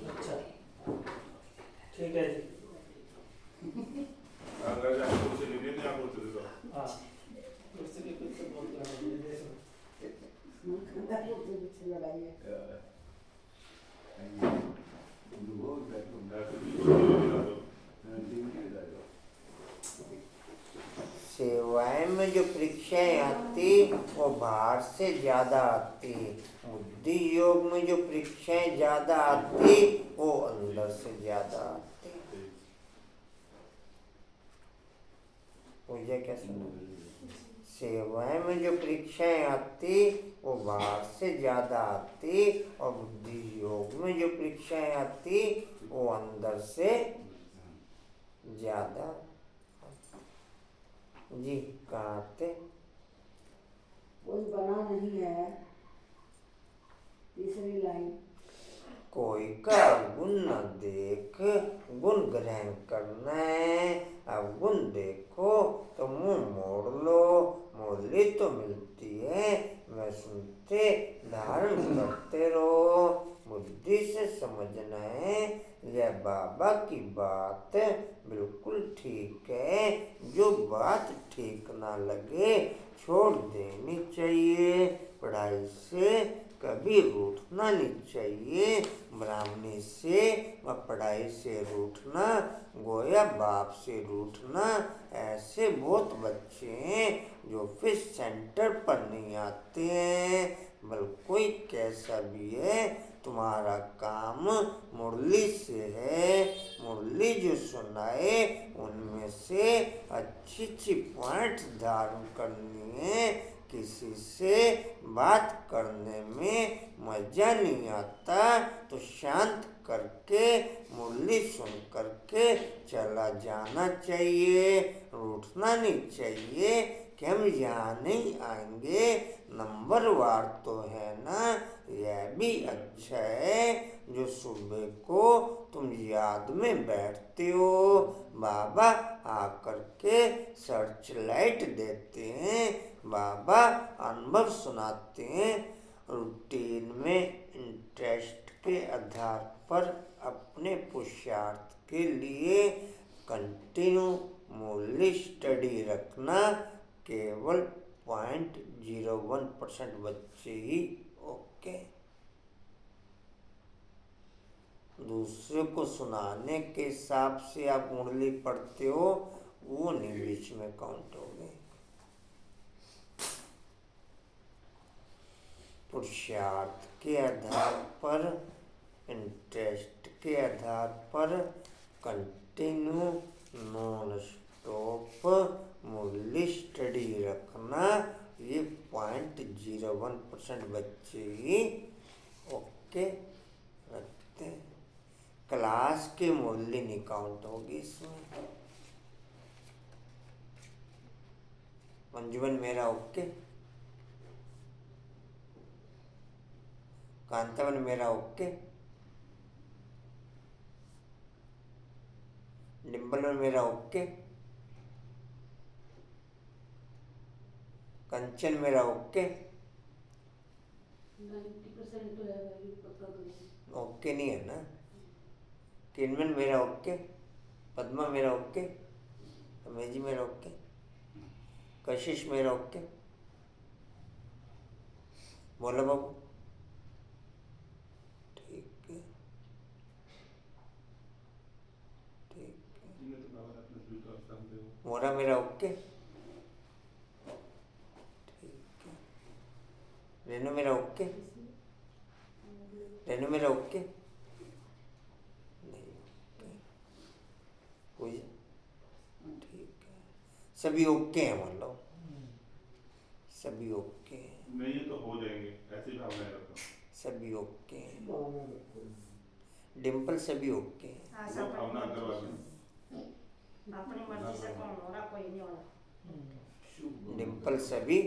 अच्छा ठीक है जी। अगर जाके कुछ ले लिए तो आप कुछ दे दो। हाँ कुर्सी के कुछ बहुत पीछे लड़ाई है। सेवाएं में जो परीक्षाएं आती वो बाहर से ज्यादा आती। बुद्धि योग में जो परीक्षाएं ज्यादा आती वो अंदर से ज्यादा आती। मुझे क्या सुना? सेवाएं में जो परीक्षाएं आती वो बाहर से ज्यादा आती और बुद्धि योग में जो परीक्षाएं आती वो अंदर से ज्यादा आती। जी कहाँ थे? कोई बना नहीं है। तीसरी लाइन। कोई का गुण न देख गुण ग्रहण करना है। अब गुण देखो तो मुंह मोड़ लो। मूल्य तो मिलती है, मैं सुनते धारण करते रहो। बुद्धि से समझना है यह बाबा की बात बिल्कुल ठीक है। जो बात ठीक ना लगे छोड़ देनी चाहिए। पढ़ाई से कभी रूठना नहीं चाहिए। ब्राह्मणी से व पढ़ाई से रूठना, गोया बाप से रूठना। ऐसे बहुत बच्चे हैं जो फिश सेंटर पर नहीं आते हैं। बल्कि कोई कैसा भी है, तुम्हारा काम मुरली से है। मुरली जो सुनाए उनमें से अच्छी अच्छी पॉइंट धारण करनी है। किसी से बात करने में मजा नहीं आता तो शांत करके मुरली सुन करके चला जाना चाहिए। रूठना नहीं चाहिए कि हम यहाँ नहीं आएंगे, नंबर वार तो है ना। यह भी अच्छा है जो सुबह को तुम याद में बैठते हो, बाबा आकर के सर्च लाइट देते हैं, बाबा अनुभव सुनाते हैं, रूटीन में इंटरेस्ट के आधार पर अपने पुरुषार्थ के लिए कंटिन्यू मूल्य स्टडी रखना। केवल 0.01% बच्चे ही ओके। दूसरे को सुनाने के हिसाब से आप मुरली पढ़ते हो, वो नहीं बीच में काउंट हो गए। पुरुषार्थ के आधार पर, इंटरेस्ट के आधार पर कंटिन्यू नॉन स्टॉप मूल्य स्टडी रखना। ये 0.01% बच्चे ही ओके रखते हैं। क्लास के मूल्य नहीं काउंट होगी इसमें। मंजुमन मेरा ओके, कांतावन मेरा ओके, डिम्पल मेरा ओके, कंचन मेरा ओके। 90% तो है भाई, पक्का करो। ओके नहीं है ना। किनमन मेरा ओके, पद्मा मेरा ओके, अमेजी मेरा ओके, कशिश मेरा ओके। बोलो बाबू। ठीक है, ठीक है। मोरा मेरा ओके, ठीक है। रेनू मेरा ओके, रेनू मेरा ओके, नहीं ओके, कोई ठीक है। सभी ओके हैं, मान लो सभी ओके हैं। नहीं, ये तो हो जाएंगे, ऐसी भावनाएं रखो। सभी ओके हैं। डिम्पल सभी ओके हैं। हाँ, वो सब भावना अपनी अंदर मर्जी वाली। से। अपनी मर्जी से कौन हो रहा, कोई नहीं हो रहा। डिम्पल सभी।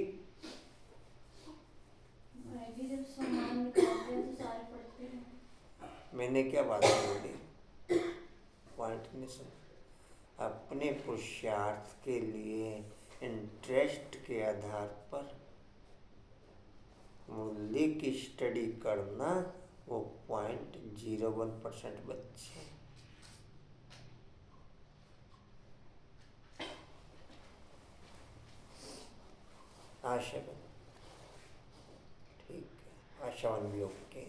भाई भी जब सामान निकालते हैं तो सारे पढ़ते हैं। मैंने क्या बात बोली, पॉइंट नहीं सुन। अपने पुरुषार्थ के लिए इंटरेस्ट के आधार पर मूल्य की स्टडी करना, वो 0.01% बच्चे। आशा ठीक है, आशावन भी ओके।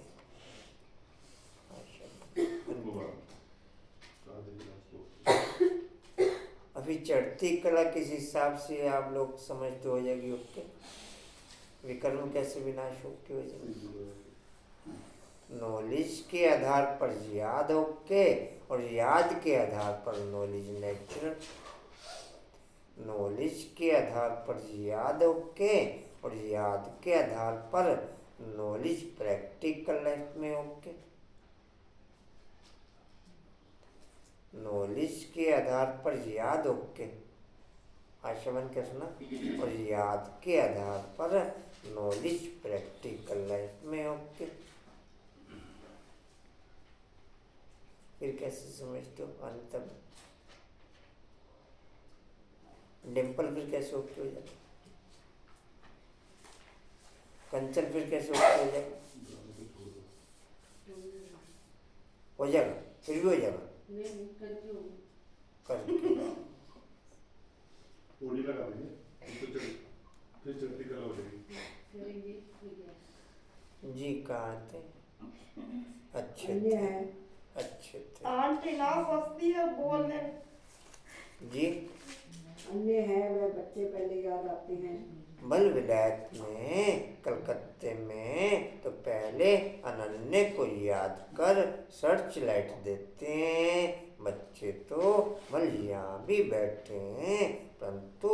अभी चढ़ती कला किस हिसाब से आप लोग समझते हो जाएगी ओके। विकर्म कैसे विनाश ओके हो जाएगी। नॉलेज के आधार पर याद ओके, और याद के आधार पर नॉलेज नेचुरल। नॉलेज के आधार पर याद ओके, और याद के आधार पर नॉलेज प्रैक्टिकल लाइफ में ओके। नॉलेज के आधार पर याद ओके, आशा क्या सुना, और याद के आधार पर नॉलेज प्रैक्टिकल लाइफ में ओके। फिर कैसे समझते हो अंत में। डिम्पल फिर कैसे ओके हो जाए, कंचन फिर कैसे ओके हो जाए, हो जाएगा, फिर भी हो जाएगा नहीं करती हूँ। कर। पूरी लगा देंगे, फिर चढ़ती कला हो जाएगी। फिर ये ठीक है। जी कहाँ थे, अच्छे अन्य थे, है, अच्छे थे आंटी ना फंसती है बोलने। जी। अन्य है वह बच्चे पहले याद आते हैं। बल विलायत में कलकत्ते में तो पहले अनन्य को याद कर सर्च लाइट देते हैं। बच्चे तो बल यहाँ भी बैठे हैं, परंतु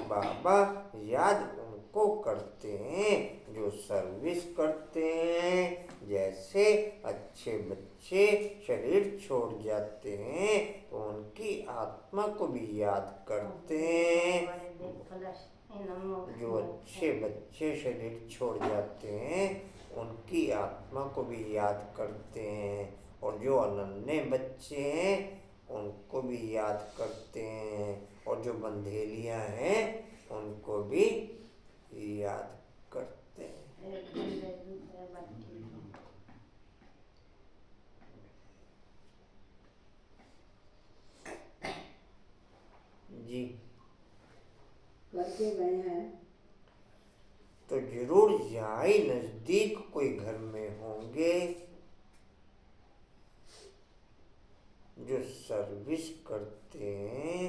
बाबा याद उनको करते हैं जो सर्विस करते हैं। जैसे अच्छे बच्चे शरीर छोड़ जाते हैं तो उनकी आत्मा को भी याद करते हैं। जो अच्छे बच्चे शरीर छोड़ जाते हैं उनकी आत्मा को भी याद करते हैं, और जो अनन्य बच्चे हैं उनको भी याद करते हैं, और जो बंधेलियां हैं उनको भी याद करते हैं। जी, करके गए हैं। तो जरूर यहाँ ही नजदीक कोई घर में होंगे जो सर्विस करते हैं।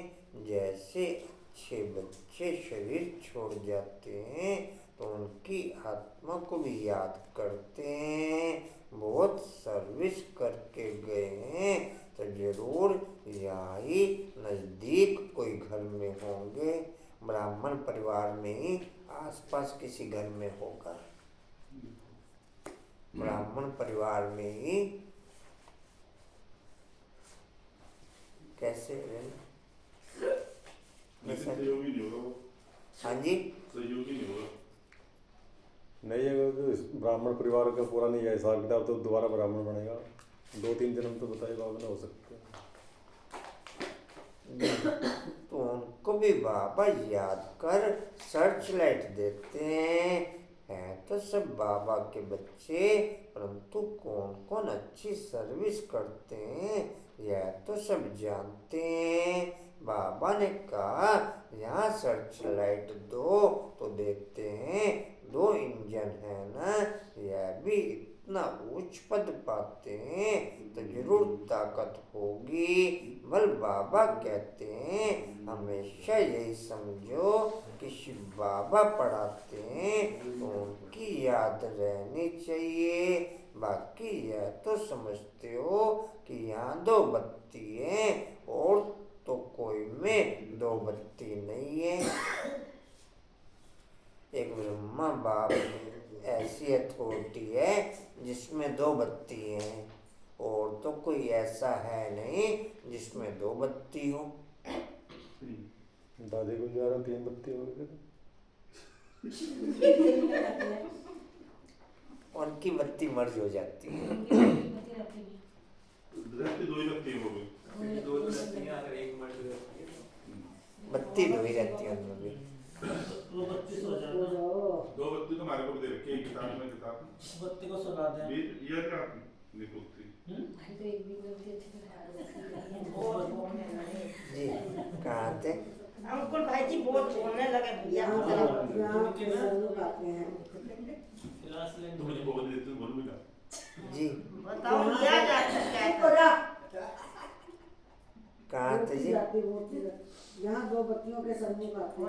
जैसे अच्छे बच्चे शरीर छोड़ जाते हैं तो उनकी आत्मा को भी याद करते हैं, बहुत सर्विस करके गए हैं, तो जरूर यहाँ ही नज़दीक कोई घर में होंगे। ब्राह्मण परिवार में ही आसपास किसी घर में होगा, ब्राह्मण परिवार में ही। कैसे सहयोगी नहीं होगा वो। हाँ जी, सहयोगी नहीं होगा। नहीं, अगर तो इस ब्राह्मण परिवार का पूरा नहीं है हिसाब किताब तो दोबारा ब्राह्मण बनेगा। 2-3 जन्म तो बताइए बाबा ना हो सकते हैं। तो उनको भी बाबा याद कर सर्च लाइट देते हैं तो सब बाबा के बच्चे, परंतु कौन कौन अच्छी सर्विस करते हैं यह तो सब जानते हैं। बाबा ने कहा यहाँ सर्च लाइट दो तो देते हैं, 2 इंजन है ना, यह भी इतना उच्च पद पाते हैं तो जरूर ताकत होगी। बल बाबा कहते हैं हमेशा यही समझो कि शिव बाबा पढ़ाते हैं तो उनकी याद रहनी चाहिए। बाकी यह तो समझते हो कि यहाँ 2 बत्ती हैं और तो कोई में 2 बत्ती नहीं है। एक ब्रह्मा बाप ऐसी अथॉरिटी है जिसमें 2 बत्ती हैं, और तो कोई ऐसा है नहीं जिसमें 2 बत्ती हो। दादी को 3 बत्ती हो गई, उनकी बत्ती मर्ज हो जाती है। रहती 2 ही बत्ती हो गई। बत्ती 2 ही रहती है उनमें भी। वो बत्ती सो जाना। 2 बत्ती तो हमारे को भी दे रखी है किताब में। किताब बत्ती को सुला दें। ये क्या निकलती जी, कहाँ थे? अंकुर भाई जी बहुत बोलने लगे भैया। यहाँ लोग आते हैं। क्लास लेंगे। तो मुझे बोल देते हो, बोलूँ क्या? जी, बताओ लिया जा सकता है। कहाँ थे जी? यहाँ 2 बत्तियों के सम्मुख आते हैं।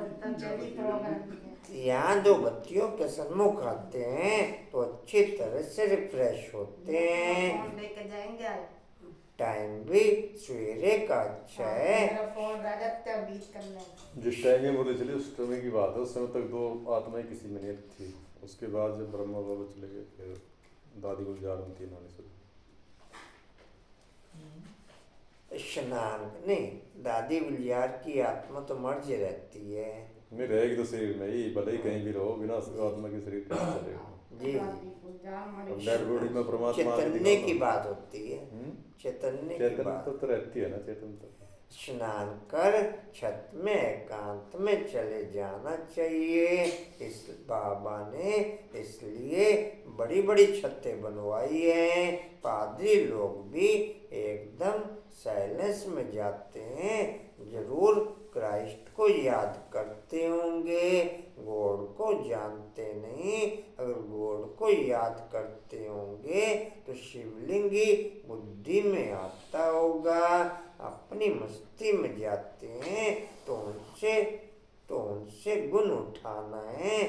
यहाँ 2 बत्तियों के सम्मुख आते हैं तो अच्छी तरह से रिफ्रेश होते हैं। फोन लेके जाएंगे। टाइम भी सवेरे का अच्छा है। मेरा फोन रजत का बीच करने। जिस टाइम में बोले चले उस समय की बात है। उस समय तक 2 आत्माएं किसी में नहीं थी। उसके बाद जब ब्रह्मा बाबा चले गए फिर दादी गुलजार उनकी इन्होंने शुरू। स्नान नहीं, दादी गुलजार की आत्मा तो मर्ज रहती है। नहीं रहेगी तो शरीर में ही, भले ही कहीं भी रहो, बिना आत्मा के शरीर कैसे चलेगा। जी, अब डेड बॉडी में परमात्मा चैतन्य की बात होती है। चैतन्य की चेतन बात। तो रहती है ना, चेतन तो। स्नान कर छत में एकांत में चले जाना चाहिए। इस बाबा ने इसलिए बड़ी बड़ी छतें बनवाई हैं। पादरी लोग भी एकदम साइलेंस में जाते हैं, जरूर क्राइस्ट को याद करते होंगे। गॉड को जानते नहीं, अगर गॉड को याद करते होंगे तो शिवलिंग ही बुद्धि में आता होगा। अपनी मस्ती में जाते हैं तो उनसे गुण उठाना है।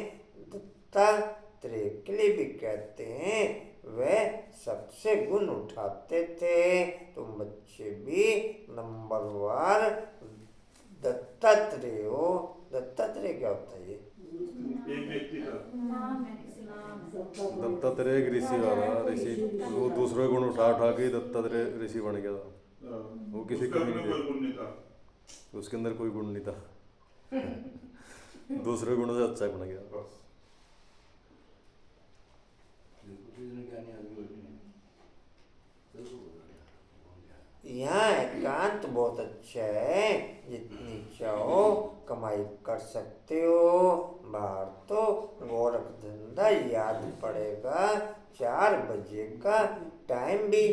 दत्तात्रेय के लिए भी कहते हैं वह सबसे गुण उठाते थे। तुम बच्चे भी नंबरवार दत्तात्रेय हो। दत्तात्रेय क्या होता है ये? एक व्यक्ति का नाम है, किसी नाम दत्तात्रेय एक ऋषि वाला ऋषि, वो दूसरे गुण उठा उठा के दत्तात्रेय ऋषि बन गया था। वो किसी उसका कमी अपना नहीं कोई गुण नहीं था। उसके अंदर कोई गुण नहीं था। दूसरे गुणों से अच्छा बन गया। बस ज्ञानी आदमी बैठे हैं, सबको बता दिया। यहाँ एकांत बहुत अच्छा है, जितनी चाहो कमाई कर सकते हो। बाहर तो गोरख धंधा याद पड़ेगा। 4 बजे का टाइम भी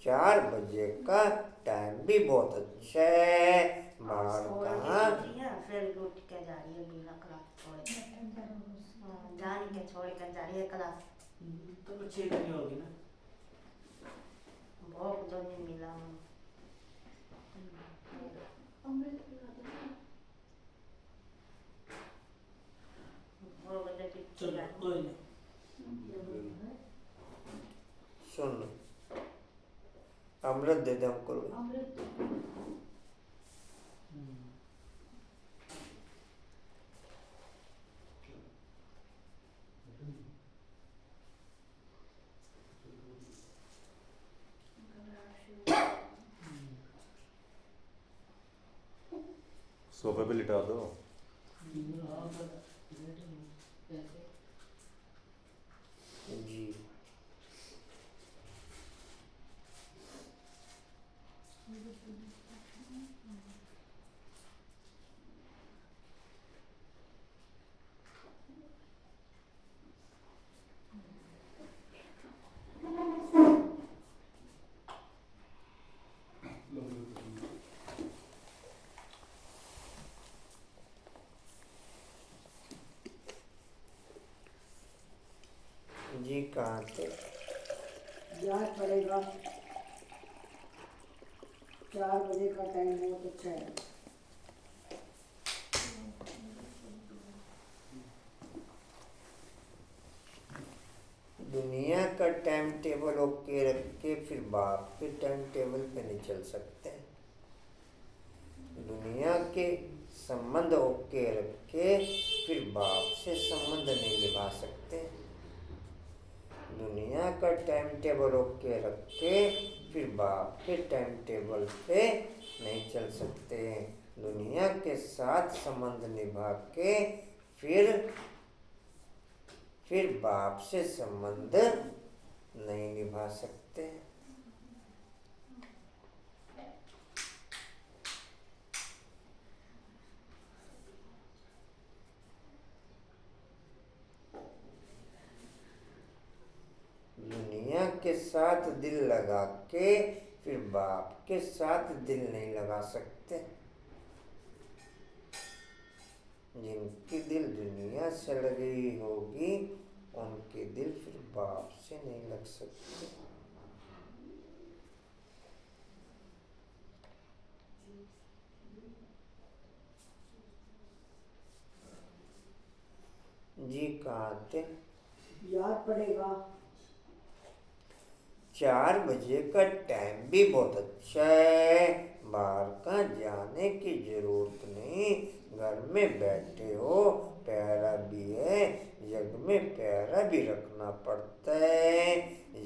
4 बजे का टाइम भी बहुत अच्छा है। बाहर छोड़ के कहाँ उठी है, फिर उठ के जा रही है बिना क्लास छोड़ के। जान के छोड़ कर जा रही है क्लास। तो कुछ चेक नहीं होगी ना। भोग तो नहीं मिला हमें। अमृत पिला दो ना। भोग तो ठीक चलो मिला। कोई नहीं। सुन, अमृत दे दे हमको। अमृत सोफे पे लिटा दो। हाँ, जी जी कहाँ थे? याद पड़ेगा। 4 बजे का टाइम बहुत अच्छा है। दुनिया का टाइम टेबल ओके रख के फिर बाप के टाइम टेबल पे नहीं चल सकते। दुनिया के संबंध ओके रख के फिर बाप से संबंध नहीं निभा सकते। दुनिया का टाइम टेबल ओके रख के फिर बाप के टाइम टेबल पे नहीं चल सकते। दुनिया के साथ संबंध निभा के फिर बाप से संबंध नहीं निभा सकते। दुनिया के साथ दिल लगा के फिर बाप के साथ दिल नहीं लगा सकते। जिनकी दिल दुनिया से लगी होगी उनके दिल फिर बाप से नहीं लग सकते। जी कहाँ थे? याद पड़ेगा। 4 बजे का टाइम भी बहुत अच्छा है। बाहर का जाने की जरूरत नहीं, घर में बैठे हो। पहरा भी है, यज्ञ में पहरा भी रखना पड़ता है।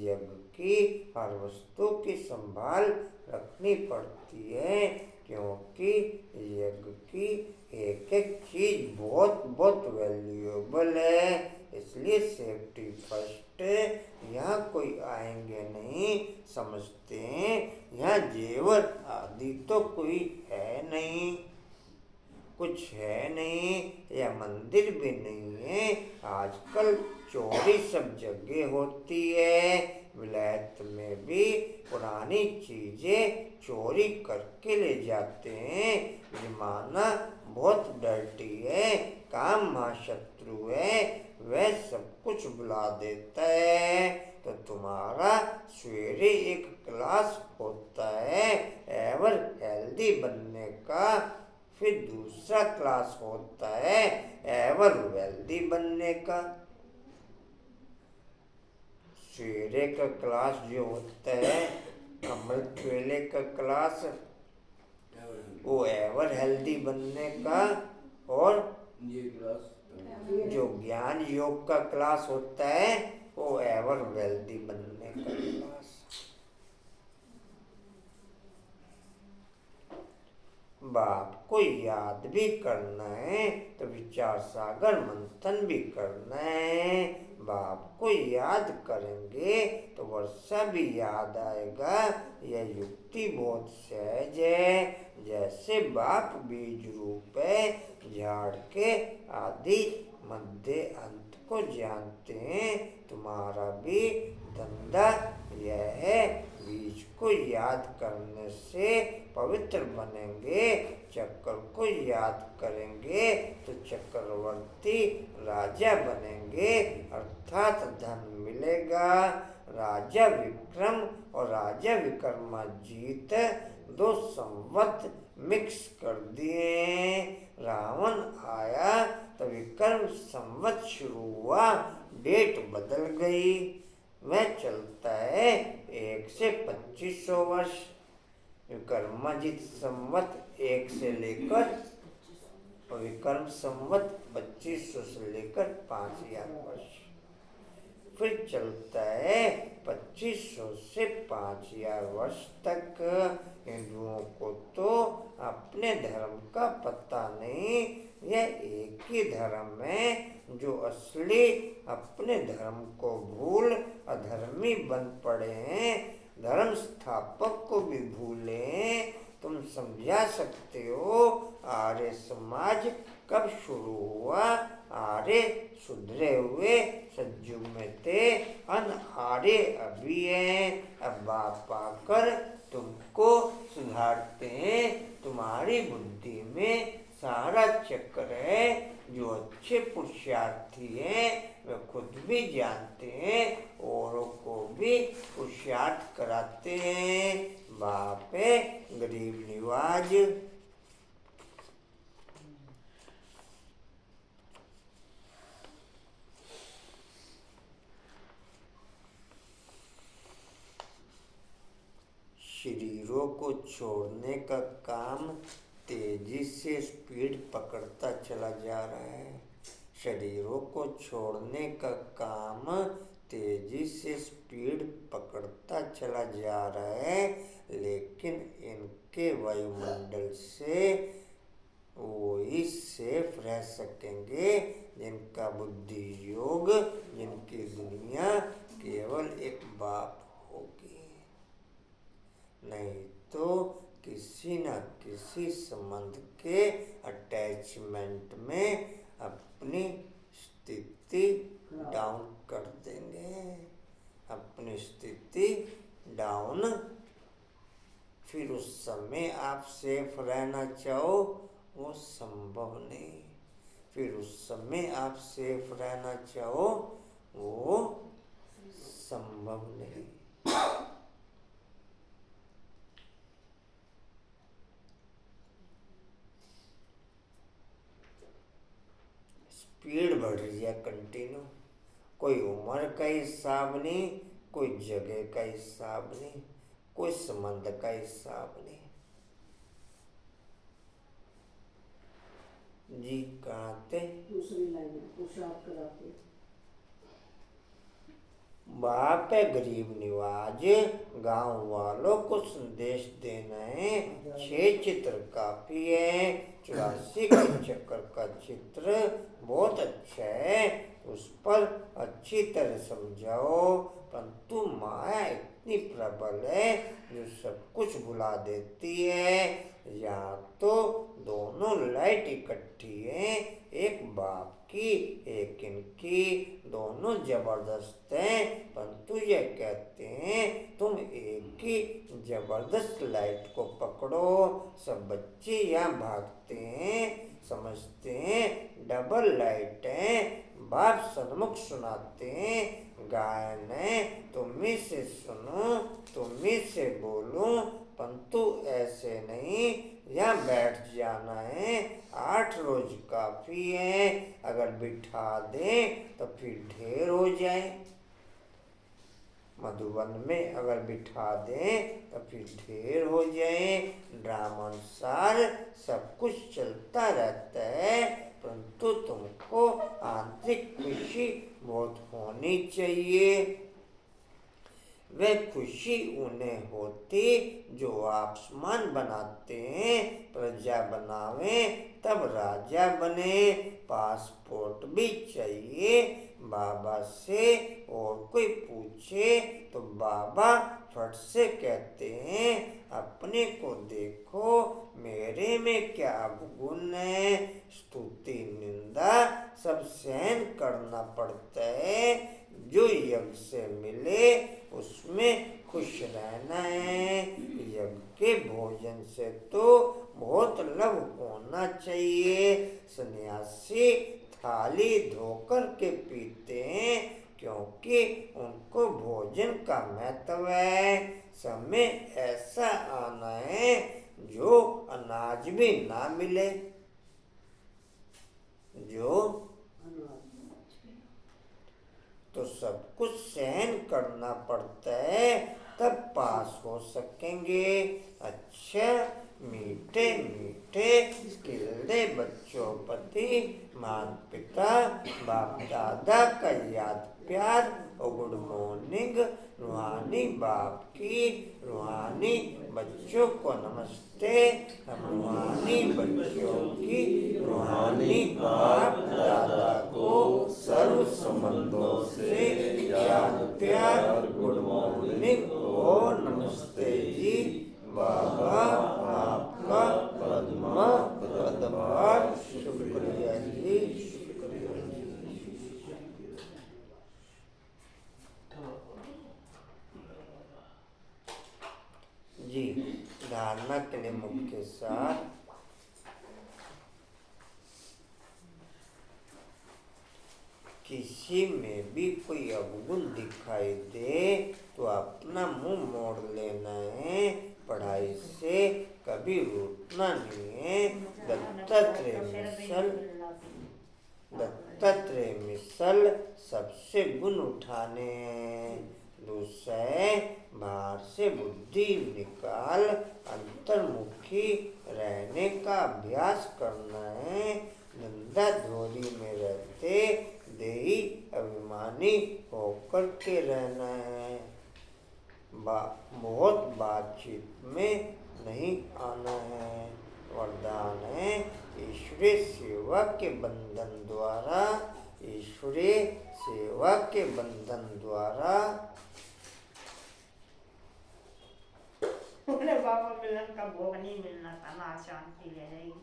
यज्ञ की हर वस्तु की संभाल रखनी पड़ती है, क्योंकि यज्ञ की एक एक चीज बहुत बहुत वैल्यूएबल है। इसलिए सेफ्टी फर्स्ट। यहाँ कोई आएंगे नहीं, समझते हैं यहाँ जेवर आदि तो कोई है नहीं, कुछ है नहीं, या मंदिर भी नहीं है। आजकल चोरी सब जगह होती है। विलायत में भी पुरानी चीजें चोरी करके ले जाते हैं। जमाना बहुत डर्टी है, काम महाशत्रु है, वह सब कुछ बुला देता है। तो तुम्हारा सवेरे एक क्लास होता है एवर हेल्दी बनने का, फिर दूसरा क्लास होता है एवर वेल्दी बनने का। सवेरे का क्लास जो होता है अमृत वेले का क्लास, वो एवर हेल्दी बनने का, और ये क्लास जो ज्ञान योग का क्लास होता है वो एवर वेल्दी बनने का क्लास। बाप को याद भी करना है तो विचार सागर मंथन भी करना है। बाप को याद करेंगे तो वर्षा भी याद आएगा। यह युक्ति बहुत सहज है। जैसे बाप बीज रूप है, झाड़ के आदि मध्य अंत को जानते हैं, तुम्हारा भी धंधा यह है। बीज को याद करने से पवित्र बनेंगे। चक्र को याद करेंगे तो चक्रवर्ती राजा बनेंगे, अर्थात धन मिलेगा। राजा विक्रम और राजा विक्रमाजीत 2 संवत मिक्स कर दिए। रावण आया तो विक्रम संवत शुरू हुआ, डेट बदल गई। वह चलता है 1 से 2500 वर्ष। विक्रमाजित संवत 1 से लेकर और विक्रम संवत 2500 से लेकर 5000 वर्ष। फिर चलता है 2500 से 5000 वर्ष तक। हिंदुओं को तो अपने धर्म का पता नहीं। यह एक ही धर्म है जो असली अपने धर्म को भूल अधर्मी बन पड़े हैं। धर्म स्थापक को भी भूले हैं। तुम समझा सकते हो आर्य समाज कब शुरू हुआ? आर्य सुधरे हुए सज्जुग में थे, अनआर्य अभी हैं। अब बाप आकर तुमको सुधारते हैं। तुम्हारी बुद्धि में सारा चक्र है। जो अच्छे पुरुषार्थी हैं वे खुद भी जानते हैं, औरों को भी पुरुषार्थ कराते हैं। बाप है गरीब निवाज। शरीरों को छोड़ने का काम तेजी से स्पीड पकड़ता चला जा रहा है। शरीरों को छोड़ने का काम तेजी से स्पीड पकड़ता चला जा रहा है, लेकिन इनके वायुमंडल से वही सेफ रह सकेंगे जिनका बुद्धि योग, जिनकी दुनिया केवल एक बाप होगी। नहीं तो किसी न किसी संबंध के अटैचमेंट में अपनी स्थिति डाउन कर देंगे। अपनी स्थिति डाउन। फिर उस समय आप सेफ रहना चाहो वो संभव नहीं। फिर उस समय आप सेफ रहना चाहो वो संभव नहीं। स्पीड बढ़ रही है कंटिन्यू। कोई उम्र का हिसाब नहीं, कोई जगह का हिसाब नहीं, कोई संबंध का हिसाब नहीं। जी कहाँ थे? दूसरी लाइन में पुरुषार्थ कराते। बाप है गरीब निवाज। गांव वालों को संदेश देना है। 6 चित्र काफी है। 84 का चक्र का चित्र बहुत अच्छा है, उस पर अच्छी तरह समझाओ। परंतु माया इतनी प्रबल है जो सब कुछ भुला देती है। यहाँ तो दोनों लाइट इकट्ठी है, एक बाप की एक इनकी, दोनों जबरदस्त हैं। परंतु ये कहते हैं तुम एक ही जबरदस्त लाइट को पकड़ो। सब बच्चे यहाँ भागते हैं, समझते हैं डबल लाइट है। बाप सन्मुख सुनाते हैं, गायन है, तुम्ही से सुनो, तुम्ही से बोलो। परंतु ऐसे नहीं, यहाँ बैठ जाना है। 8 रोज काफी है। अगर बिठा दें तो फिर ढेर हो जाए। मधुबन में अगर बिठा दें तो फिर ढेर हो जाए। ड्रामानुसार सब कुछ चलता रहता है, परंतु तुमको आंतरिक खुशी बहुत होनी चाहिए। वह खुशी उन्हें होती जो आसमान बनाते हैं प्रजा बनावे तब राजा बने। पासपोर्ट भी चाहिए बाबा से, और कोई पूछे तो बाबा फट से कहते हैं अपने को देखो मेरे में क्या अवगुण है। स्तुति निंदा सब सहन करना पड़ता है, जो यज्ञ से मिले उसमें खुश रहना है। यज्ञ के भोजन से तो बहुत लाभ होना चाहिए। सन्यासी थाली धोकर के पीते हैं क्योंकि उनको भोजन का महत्व है। समय ऐसा आना है जो अनाज भी ना मिले, जो तो सब कुछ सहन करना पड़ता है तब पास हो सकेंगे। अच्छा मीठे मीठे खिलते बच्चों प्रति माता पिता बाप दादा का याद प्यार और गुड मॉर्निंग। रूहानी बाप की रूहानी बच्चों को नमस्ते। हम रूहानी बच्चों की रूहानी बाप दादा को सर्व संबंधों से याद प्यार गुड मॉर्निंग और नमस्ते जी। बाबा आपका पद्मार शुक्रिया जी, शुक्रिया जी। धारणा के लिए मुख्य सार किसी में भी कोई अवगुण दिखाई दे तो अपना मुंह मोड़ लेना है। पढ़ाई से कभी रूठना नहीं है। दत्तात्रेय मिसल सबसे गुण उठाने हैं। दूसरा बाहर से बुद्धि निकाल अंतर्मुखी रहने का अभ्यास करना है। धंधा धोरी में रहते देही अभिमानी होकर के रहना है। बहुत बातचीत में नहीं आना है। वरदान है ईश्वरीय सेवा के बंधन द्वारा, ईश्वरीय सेवा के बंधन द्वारा बाबा मिलन का भोग नहीं मिलना था ना, शांति ले जाएगी।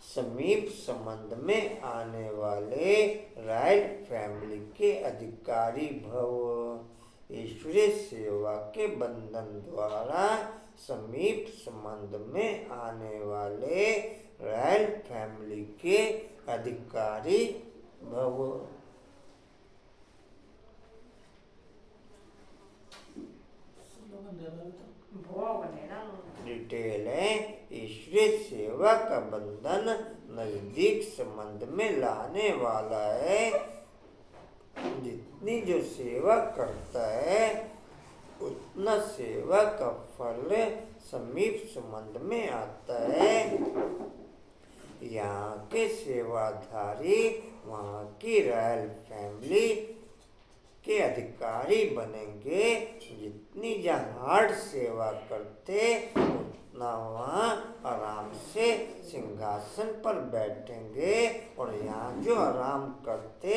समीप संबंध में आने वाले रॉयल फैमिली के अधिकारी भव। ईश्वरीय सेवा के बंधन द्वारा समीप संबंध में आने वाले रॉयल फैमिली के अधिकारी भव। भोग लेना डिटेल है ईश्वरीय सेवा का बंधन नजदीक संबंध में लाने वाला है। जितनी जो सेवा करता है उतना सेवा का फल समीप संबंध में आता है। यहाँ के सेवाधारी वहाँ की रॉयल फैमिली के अधिकारी बनेंगे। जितनी जहाँ हार्ड सेवा करते उतना वहाँ आराम से सिंहासन पर बैठेंगे, और यहाँ जो आराम करते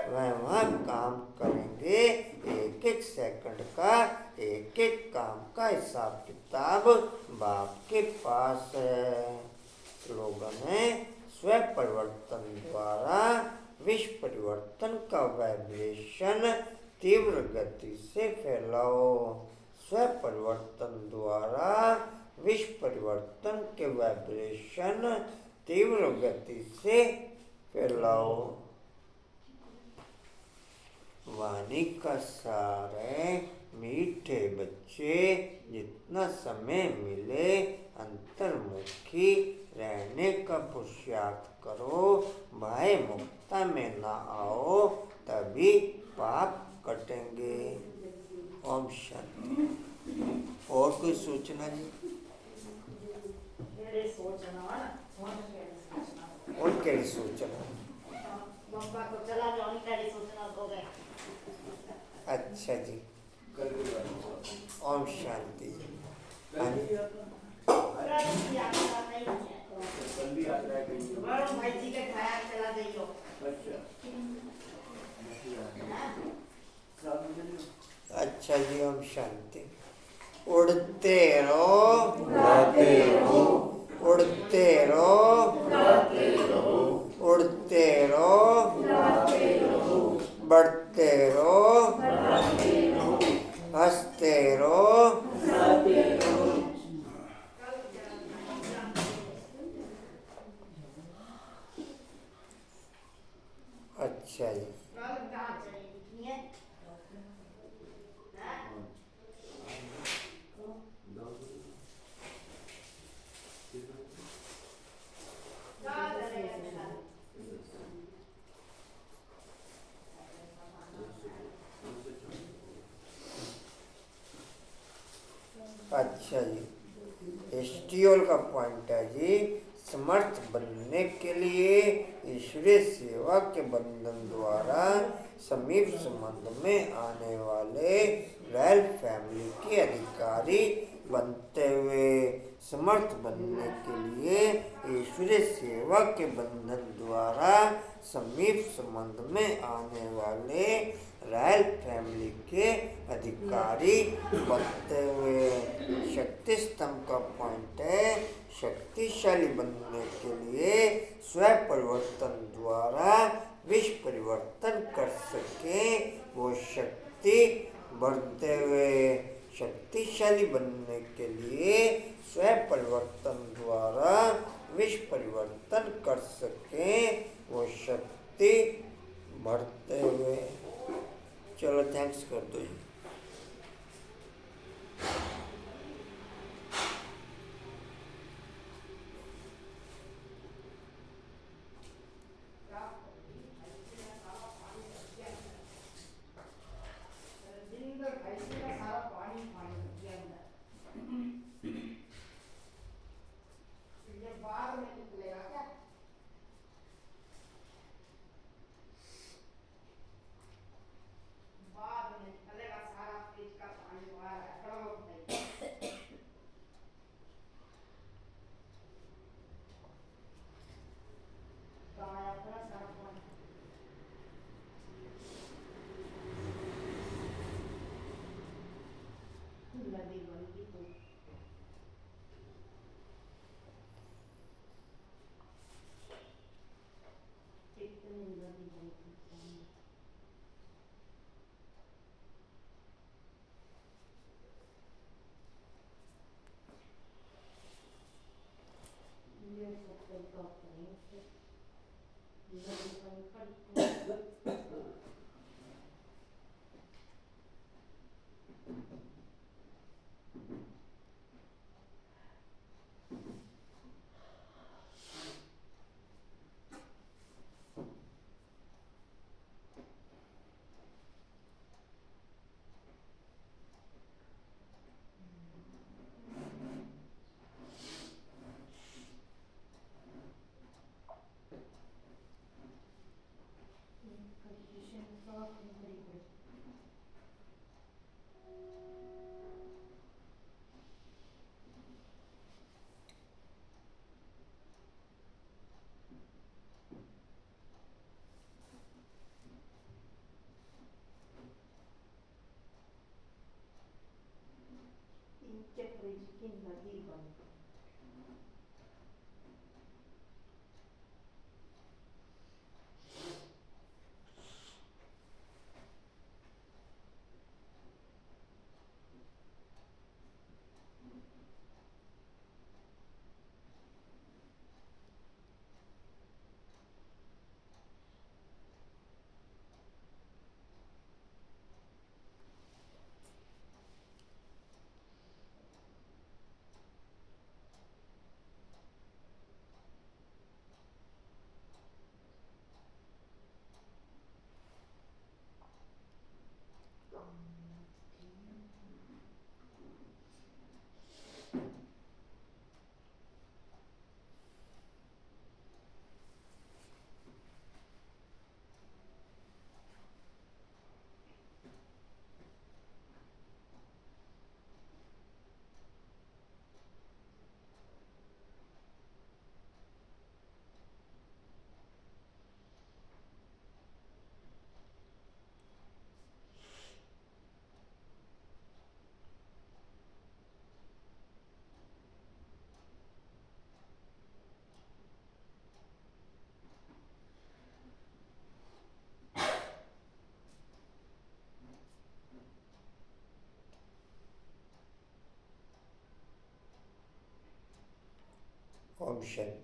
वह वहाँ काम करेंगे। एक एक सेकंड का एक एक काम का हिसाब किताब बाप के पास है। स्लोगन है स्व परिवर्तन द्वारा विश्व परिवर्तन का वाइब्रेशन तीव्र गति से फैलाओ। स्व परिवर्तन द्वारा विश्व परिवर्तन के वाइब्रेशन तीव्र गति से फैलाओ। वाणी का सार है मीठे बच्चे जितना समय मिले अंतर्मुखी रहने का पुरुषार्थ करो। भय मुक्ता में ना आओ तभी पाप कटेंगे। ओम शांति। और कोई सूचना जी? और क्या सूचना? बम्बा को चला जाओ, क्या सूचना हो गए? अच्छा जी। ओम शांति। वरुण भाई जी के घर चला जाइयो। अच्छा जी, ओम शांति। उड़ते रहो, गाते रहो, उड़ते रहो, उड़ते रहो, बढ़ते रहो, हंसते रहो, अच्छा जी। अच्छा जी, एस्टियोल का पॉइंट है जी, समर्थ बनने के लिए ईश्वरीय सेवा के बंधन द्वारा समीप संबंध में आने वाले रॉयल फैमिली के अधिकारी बनते हुए, समर्थ बनने के लिए ईश्वरीय सेवा के बंधन द्वारा समीप संबंध में आने वाले रॉयल फैमिली के अधिकारी बनते हुए। शक्ति स्तंभ का पॉइंट है, शक्तिशाली बनने के लिए स्व परिवर्तन द्वारा विश्व परिवर्तन कर सके वो शक्ति बढ़ते हुए। शक्तिशाली बनने के लिए स्व परिवर्तन द्वारा विश्व परिवर्तन कर सके वो शक्ति बढ़ते हुए। चलो थैंक्स कर दो जी। शांत।